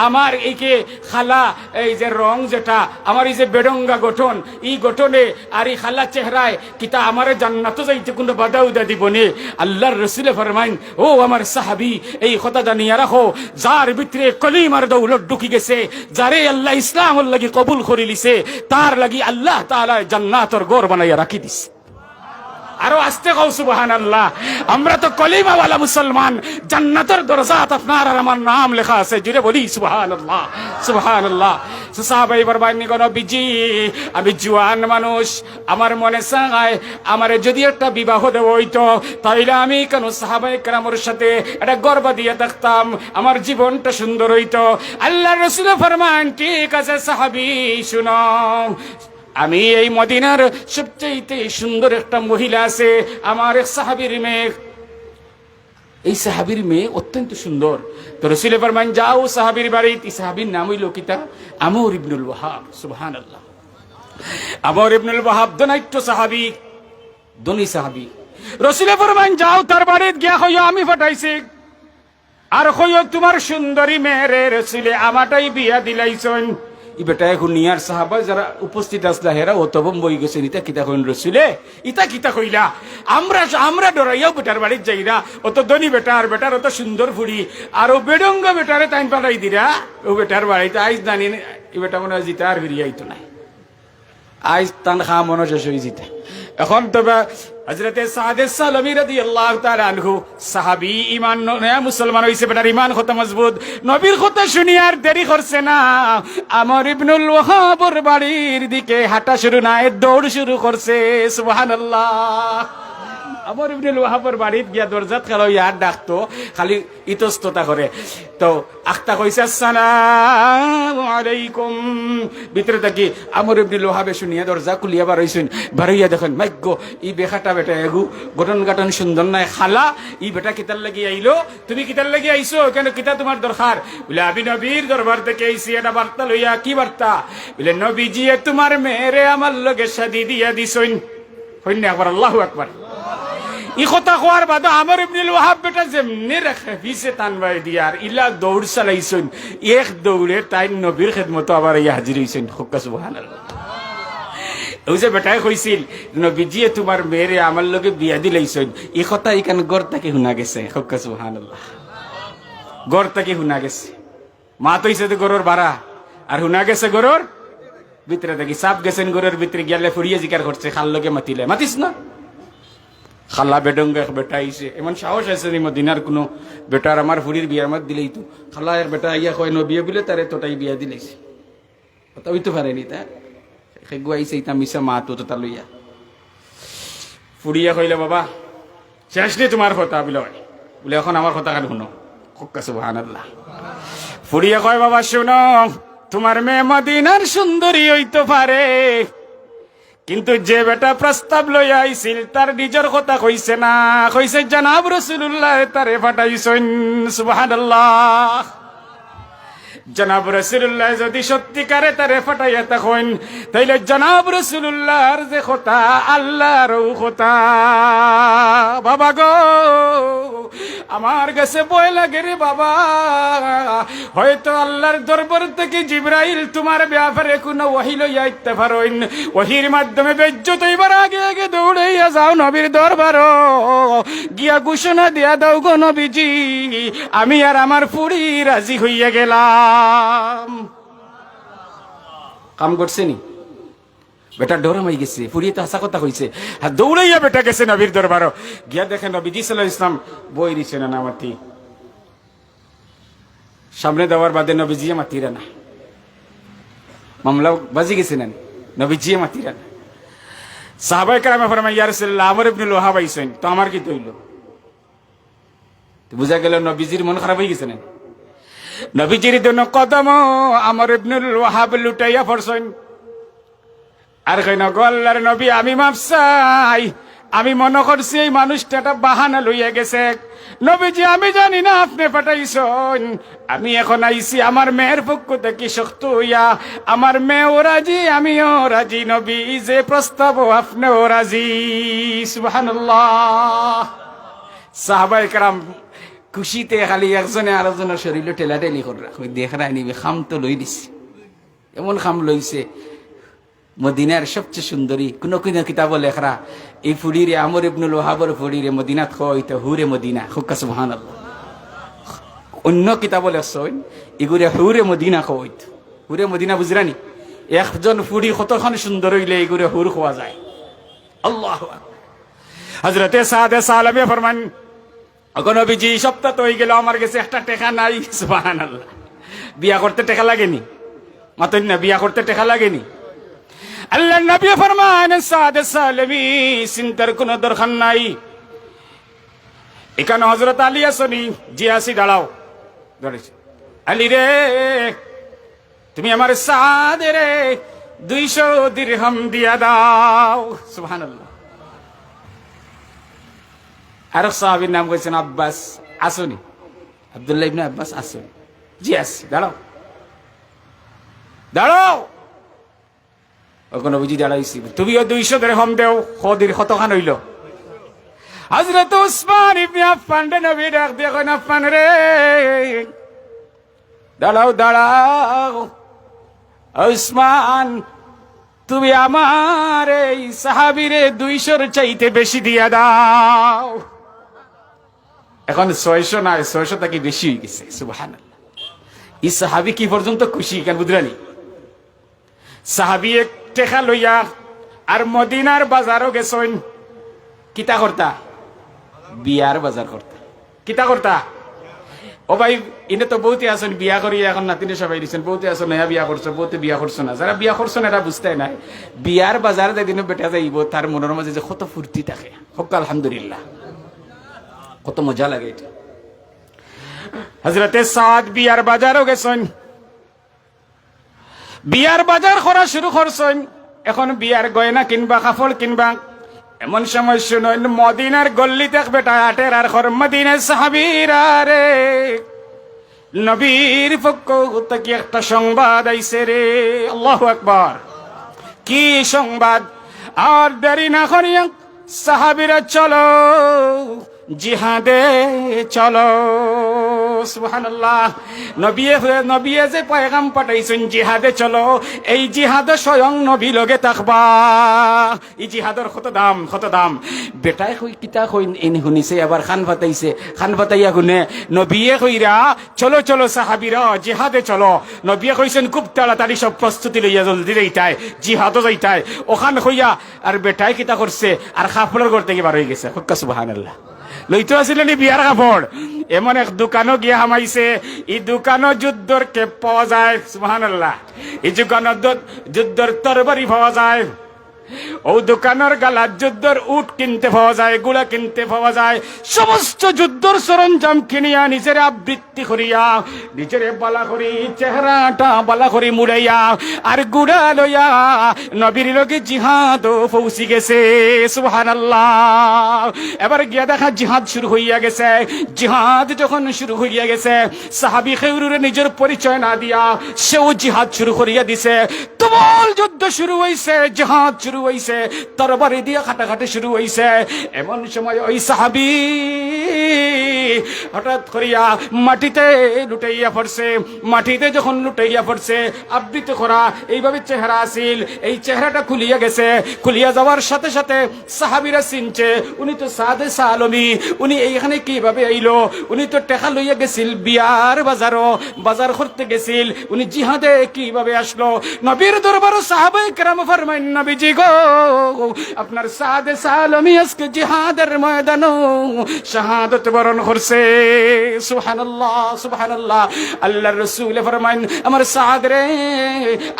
আমার এই যে খালা, এই যে রং যেটা, আমার এই যে বেডঙ্গা গঠন, এই গঠনে আর এই খালা চেহারায় কিতা আমার জান্নাতে যাইতে কোনো বাধা উদা দিবনে? আল্লাহর রাসূল ফরমাইন, ও আমার সাহাবী, এই কথা জানিয়া রাখো, যার ভিতরে কলিমার দৌলত ঢুকি গেছে, যারে আল্লাহ ইসলাম লাগি কবুল করে লিছে, তার লাগি আল্লাহ তাআলা জান্নাতের ঘর বানাইয়া রাখি দিছে। আরো আস্তে কও সুবহানাল্লাহ। আমরা তো কলিমাওয়ালা মুসলমান, জান্নাতের দরজাত আপনার আর আমার নাম লেখা আছে। জুড়ে বলি সুবহানাল্লাহ, সুবহানাল্লাহ। সাহাবায়ে বরবানি কোন বিজি, আমি জওয়ান মানুষ, আমার মনে চায় আমার যদি একটা বিবাহ দেওয়া হইতো, তাইলে আমি কেন সাহাবায়ে কেরামের সাথে একটা গর্ব দিয়ে থাকতাম, আমার জীবনটা সুন্দর হইতো। আল্লাহর রাসূল ফরমান, ঠিক আছে সাহাবী, শুনো, আমি এই মদিনার সবচেয়ে সুন্দর একটা মহিলা আছে, আমার এক সাহাবীর মেয়ে, এই সাহাবীর মেয়ে অত্যন্ত সুন্দর। তো রাসূল ফরমান, যাও সাহাবীর বাড়িতে। সাহাবীর নাম হইল কিতা? আমর ইবনুল ওয়াহাব। সুবহানাল্লাহ। আমর ইবনুল ওয়াহাব দনাইট্য সাহাবী, ধনী সাহাবী। রাসূল ফরমান, যাও তার বাড়িতে গিয়া হইয়া আমি পাঠাইছি, আর হইয়া তোমার সুন্দরী মেয়েরে রাসূলে আমাটাই বিয়া দিলাইছেন। ই বেটা এখন নিয়ার সাহাবা যারা উপস্থিত আসলা হেরা ও তবম বই গেছেন, ইতা কিতা কইন রসুলে, ইতা কিতা কইলা? আমরা ডরাইয়াও বেটার বাড়ির যাই না, অত ধনী বেটার, বেটার অত সুন্দর ফুড়ি, আর ও বেডঙ্গ বেটারে টাইম পাঠাই দিরা ও বেটার বাড়িতে। আইজ জানি এই বেটা মনে হয় জিতা আর ফিরিয়ে আইতো নাই, আইজ তান খা মনে শেষ হয়ে জিতা। এখন তবে হযরতে সাদে সালামি রাদিয়াল্লাহু তাআলা আনহু সাহাবী, ঈমান নয়া মুসলমান হইছে, বেটার ঈমান কত মজবুত। নবীর কথা শুনি আর দেরি করছে না, আমর ইবনুল ওয়াহাবর বাড়ির দিকে হাঁটা শুরু না, দৌড় শুরু করছে। সুবহানাল্লাহ। আমর ইবনুল ওয়াহাবর বাড়িতে গিয়া দরজাত খেলো ইয়ার ডাকতো, খালি ইতস্ততা করে। তো আখতা কইছে, আসসালামু আলাইকুম। ভিতরে থাকি আমর ইবনুল ওয়াহাবে শুনিয়া দরজা খুলিয়া বারইছেন। বারইয়া দেখেন, মাইগ্য ই বেখাটা বেটা এগু গঠন গাঠন সুন্দর নাই। খালা, ই বেটা কিতার লাগি আইলো? তুমি কিতার লাগি আইছো? কেন কিতা তোমার দরকার? বলে, আমি নবীর দরবার থেকে আইছি একটা বার্তা লইয়া। কি বার্তা? বলে, নবীজিয়ে তোমার মেয়েরে আমার লগে শাদি দিয়া দিছেন। হইন না একবার? আল্লাহু আকবার। ই কথা কোয়ার বাদ আমর ইবনুল ওয়াহাব বেটা যেমনি রেখে পিছে টানবাই দিয়ার ইলা দৌড় চালাইছেন। এক দৌড়ে তাই নবীর খেদমতো আবার ইয়া হাজির হইছেন। খুক্কা সুবহানাল্লাহ। ওই যে বেটাই কইছিল, নবীজিয়ে তোমার মেয়েরে আমার লগে বিয়া দিলাইছেন, এই কথা এখানে গড় থেকে শুনা গেছে। খুক্কা সুবহানাল্লাহ। গড় থেকে শুনা গেছে। মা তো হইছে গরুর ভাড়া, আর শুনা গেছে গরুর ভিতরে থাকি। সাপ গেছেন গরুর ভিতরে, গেলে ফুরিয়ে জিকার করছে, খাল লগে মাতিলে, মাতিস না? খালা বেডঙ্গা বেটা আইছে, এমন সাহস আছে নি মদিনার কোনো বেটার আমার ফুরির বিয়ার মাত দিলেই তো খালা এর বেটা ইয়া কয় বিয়ে বলে তারে তোটাই বিয়া দিলেছে। কথা হইতে পারেনি, তা সেগু আইছে ইতা মিশা মা তো তা লইয়া ফুরিয়া কইলে, বাবা শেষ নেই তোমার কথা। বলে এখন আমার কথা কান শুনো। সুবহানাল্লাহ। ফুরিয়া কয়, বাবা শুনো, তোমার মেয়ে মদিনার সুন্দরী হইতে পারে, কিন্তু যে বেটা প্রস্তাব লইয়া আইছিল তার নিজের কথা কইছে না, কইছে জনাব রাসূলুল্লাহ তারে পাঠাইছেন। সুবহানাল্লাহ। জনাব রাসূলুল্লাহ যদি সত্যিকারে তারে পাঠাইয়া তখন তাইলে জনাব রাসূলুল্লাহর যে কথা আল্লাহরও কথা। বাবা গো, আমার কাছে ভয় লাগে রে বাবা, হয়তো আল্লাহর দরবার থেকে জিবরাইল তোমার ব্যাপারে কোনো ওহী লইয়া আইতে পারেন, ওহীর মাধ্যমে বেজ্জত হইবার আগে আগে দৌড়াইয়া যাও নবীর দরবারও, গিয়া ঘোষণা দিয়া দাও গো নবীজি আমি আর আমার ফুড়ি রাজি হইয়া গেলাম। কাম করছে নি? বেটা ডরম হয়ে গেছে, ফুরিয়ে তো হাসা কথা কইছে, আর দৌড়াইয়া বেটা গেছে নবীর দরবারও, গিয়া দেখেন নবীজি সাল্লাল্লাহু আলাইহি ওয়াসাল্লাম বই দিছে না নামাতি, সামনে দেওয়ার বাদে নবীজি মাতিরা না, মামলা বাজি গেছে না, নবীজি মাতিরা না। সাহাবায়ে কেরামে ফরমায় ইয়া রাসূলুল্লাহ আমর ইবনে লোহাব আইছেন, তো আমার কি তৈল? বুঝা গেল নবীজির মন খারাপ হয়ে গেছে না। নবীজির জন্য কদম আমর ইবনে লোহাব লুটাইয়া পড়ছেন, আর কই না গো আল্লাহর নবী আমি মাফ চাই, আমি মনে করছি এই মানুষটা একটা বাহানা লইয়া গেছে। নবীজি আমি জানি না আপনি পাঠাইছেন, আমি এখন আইছি আমার মেয়ের পক্ষ থেকে শক্ত হইয়া, আমার মেয়েও রাজি আমিও রাজি, নবী যে প্রস্তাব আপনিও রাজি। সুবহানাল্লাহ। সাহাবায়ে কেরাম খুশিতে খালি একজনে আরেকজনের শরীরে ঠেলাঠেলি করে রাখ, দেখা নিবি খাম তো লই দিছি, এমন খাম লইছে। মদিনার সবচেয়ে সুন্দরী কোন কোন কিতাব লেখরা এই ফুড়িরে আমর ইবনুল ওয়াহাবের ফুড়িরে মদিনাত কইতে হুরে মদিনা, হুক্কা সুবহানাল্লাহ। অন্য কিতাব লেখছেন এগুরে হুরে মদিনা কইত, হুরে মদিনা বুঝরানি, একজন ফুড়ি কতক্ষণ সুন্দর হইলে এগুরে হুর খোয়া যায়। আল্লাহু আকবার। হযরতে সাদে সালামে ফরমান ওগো নবীজি সপ্তাহ তো হয়ে গেল আমার কাছে একটা টাকা নাই। সুবহানাল্লাহ। বিয়া করতে টাকা লাগেনি? মাতন না, বিয়া করতে টাকা লাগেনি? আল্লাহ নবী ফরমান সাদে সালামি চিন্তার কোনো দরকার নাই। এখানে হযরত আলী আসনি, জি আসি, দাঁড়াও। ধরেছি আলী রে, তুমি আমার সাদে রে 200 দিরহাম দিয়া দাও। সুবহানাল্লাহ। আর সাহাবীর নাম কইছেন আব্বাস, আসনি, আব্দুল্লাহ ইবনে আব্বাস আসনি, জি আসি, দাঁড়াও দাঁড়াও। ওখানে বুঝি দাঁড়াইছি, তুমিও 200 দিরহাম দেও, খদির কতখান হইল? হযরত উসমান ইবনে আফফান রে নবী ডাক দিয়ে কইন আফফান রে দাঁড়াও দাঁড়াও, উসমান তুমি আমার এই সাহাবীরে 200-র চাইতে বেশি দিয়া দাও। এখন 600 না, 600 থেকে বেশি হয়ে গেছে। সুবহানাল্লাহ। এই সাহাবী কি পর্যন্ত খুশি কেন বুঝরানি? সাহাবী এক টাকা লইয়া আর মদিনার বাজারও গেছেন, কিতা করতা? বিয়ার বাজার করতা। কিতা করতা? ও ভাই ইনে তো বহুতে আছেন বিয়া করি এখন নাতিনে সবাই দিচ্ছেন, বহুতে আছেন নয়া বিয়া করছো, বহুতে বিয়া করছো না। যারা বিয়া করছো না এরা বুঝতে নাই বিয়ার বাজার যেদিন বেটা যাইব তার মনের মাঝে যে কত ফুর্তি থাকে। হোক আলহামদুলিল্লাহ, কত মজা লাগে এটা। হযরতে সাদ বিয়ার বাজারও গেছেন, বিয়ার বাজার করা শুরু করছেন। এখন বিয়ার গয়না কিনবা, কাপড় কিনবা, এমন সময় শুনেন মদিনার গল্লিতে বেটা আটের আর ঘর মদিনার সাহাবীরা রে নবীর পক্ষ থেকে একটা সংবাদ আইছে রে। আল্লাহু আকবার। কি সংবাদ? আর দেরি না করিয়া সাহাবীরা চলো জিহাদে চলো। সুবহানাল্লাহ। নবী যে পয়গাম পাঠাইছেন জিহাদে চলো, এই জিহাদে স্বয়ং নবী লগে থাকবা। এই জিহাদের কত দাম, কত দাম। বেটাই কই কিতা কই এনে শুনিছে, আবার খান ফাটাইছে, খান ফাটাইয়া শুনে নবীয়ে কইরা চলো চলো সাহাবীরা জিহাদে চলো। নবীয়ে কইছেন খুব তাড়াতাড়ি সব প্রস্তুতি লইয়া জলদি যাইতাই, জিহাদও যাইতাই। ওখান কইয়া আর বেটাই কিতা করছে আর কাপড়ের ঘর থেকে বার হয়ে গেছে। সুবহানাল্লাহ। লইতো আসলেন বিয়ার কাপড়, এমন এক দোকানও গিয়া হামাইছে। এই দোকানও যুদ্ধর কেপ পাওয়া যায়। সুবহানাল্লাহ। এই দোকানও যুদ্ধর তরবারি পাওয়া যায়। ও দোকানের গালার যুদ্ধর উট কিনতে পাওয়া যায়, গুড়া কিনতে পাওয়া যায়, সমস্ত যুদ্ধর সরঞ্জাম কিনিয়া নিজের আবৃত্তি করিয়া নিজের বালা করি চেহারাটা বালা করি মুড়াইয়া আর গুড়া লইয়া নবীর লগে জিহাদ পৌঁছি গেছে। সুবহানাল্লাহ। এবার গিয়া দেখা জিহাদ শুরু হইয়া গেছে। জিহাদ যখন শুরু হইয়া গেছে, সাহাবী খেউরুরে নিজের পরিচয় না দিয়া সেও জিহাদ শুরু করিয়া দিছে। তুমুল যুদ্ধ শুরু হইছে, জিহাদ শুরু হইছে, তরবারি দিয়া কাটাকাটি শুরু হইছে। এমন সময় ওই সাহাবী হঠাৎ করিয়া মাটিতে লুটাইয়া পড়ছে। মাটিতে যখন লুটাইয়া পড়ছে, আবৃত করা এইভাবে চেহারা আসিল, এই চেহারাটা খুলিয়া গেছে। খুলিয়া যাওয়ার সাথে সাথে সাহাবীরা চিনছে উনি তো সাদে সালমি, উনি এইখানে কিভাবে আইলো? উনি তো টেকা লইয়া গেছিল বিয়ার বাজারও, বাজার করতে গেছিল, উনি জিহাদে কিভাবে আসলো? নবীর দরবারও সাহাবায়ে কেরাম ফরমাইন, নবীজি গো, আপনার সাদে সালমি আজকে জিহাদের ময়দানও শাহাদাত বরণ করছে। সুবহানাল্লাহ, সুবহানাল্লাহ। আল্লাহর রাসূল ফরমাইন, আমার সাদ রে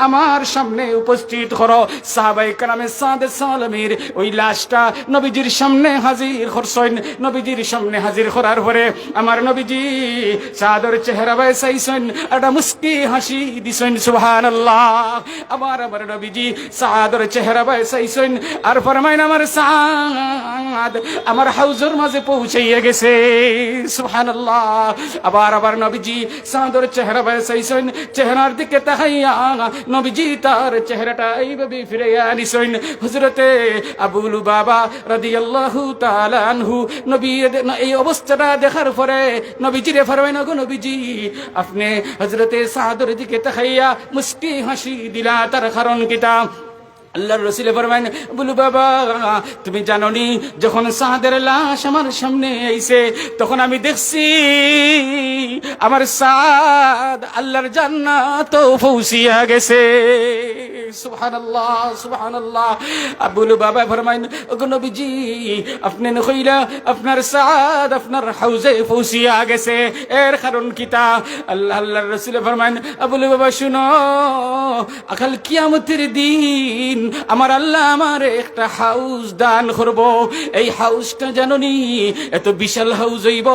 আমার সামনে উপস্থিত করো। সাহাবায়ে কেরামে সাদে সালমির ওই লাশটা নবীজির সামনে হাজির করছেন। নবীজির সামনে হাজির করার পরে আমার নবীজি সাদর চেহারা বাইসাইছেন, একটা মুস্কি হাসি দিছেন। সুবহানাল্লাহ। আমার নবীজি সাদর চেহারা বাইসাইছেন আর ফরমাইন, আমার সাদ আমার হাউজের মাঝে পৌঁছাইয়া গেছে। সুবহানাল্লাহ। আবার নবীজি সাদর চেহারা বাইসাইছেন, চেহারার দিকে তাকাইয়া নবীজি তার চেহারাটা এইভাবে ফিরাইয়া নিছেন। হযরতে আবু লুবাবা রাদিয়াল্লাহু তাআলা আনহু নবীর এই অবস্থাটা দেখার পরে নবীজিরে ফরমাইন, গো নবীজি, আপনি হযরতে সাদর দিকে তাকাইয়া মুস্কি হাসি দিলা, তার কারণ কিতা? আল্লাহর রাসূল ফরমাইন, বলু বাবা, তুমি জানো নি যখন সাদের লাশ আমার সামনে আইছে তখন আমি দেখছি আমার সাদ আল্লাহর জান্নাত পৌঁছিয়া গেছে। সুবহানাল্লাহ, সুবহানাল্লাহ। আবুল বাবা ফরমাইন, ওগো নবীজি, আপনি নকইলা আপনার সাদ আপনার হাউজে পৌঁছিয়া গেছে, এর কারণ কিতা? আল্লাহর রাসূল ফরমাইন, আবুল বাবা শুনো, আকাল কিয়ামতের দিন আমার আল্লাহ আমার একটা হাউস দান করব। এই হাউসটা জানোনি এত বিশাল হাউস হইব,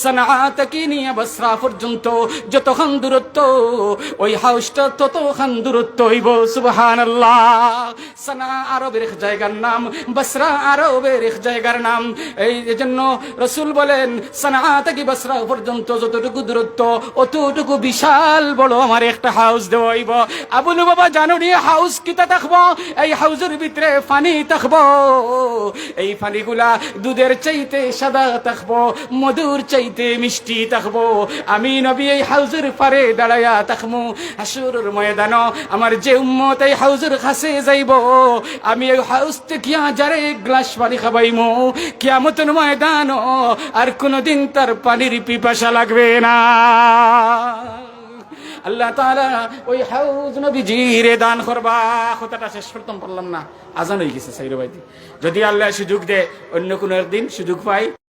সানা থেকে নিয়ে বসরা পর্যন্ত যতখান দূরত্ব, ওই হাউসটা ততখান দূরত্ব হইব। সুবহানাল্লাহ। সানা আরবের এক জায়গার নাম, বসরা আরবের এক জায়গার নাম। এই জন্য রাসূল বলেন, সানা থেকে বসরা পর্যন্ত যতটুকু দূরত্ব অতটুকু বিশাল বড় আমার একটা হাউস দেওয়া হইব। আবুল বাবা জানোনি হাউস কিতা থাকবো? এই হাউজের ভিতরে পানি থাকবো, এই পানিগুলা দুধের চাইতে সাদা থাকবো, মধুর চাইতে মিষ্টি থাকবো। আমি নবী এই হাউজের পারে দাঁড়ায়া থাকবো। হাসরের ময়দানে আমার যে উম্মত এই হাউজের কাছে যাইব, আমি এই হাউস থেকে যারে এক গ্লাস পানি খাবাইমু, কিয়ামতের ময়দানে আর কোনদিন তার পানির পিপাসা লাগবে না। আল্লাহ তাআলা ওই হাউজ নবীজিরে দান করবা। কথাটা শেষ করতাম পারলাম না, আজান হয়ে গেছে সাইরো ভাই। যদি আল্লাহ সুযোগ দেয়, অন্য কোনো একদিন সুযোগ পাই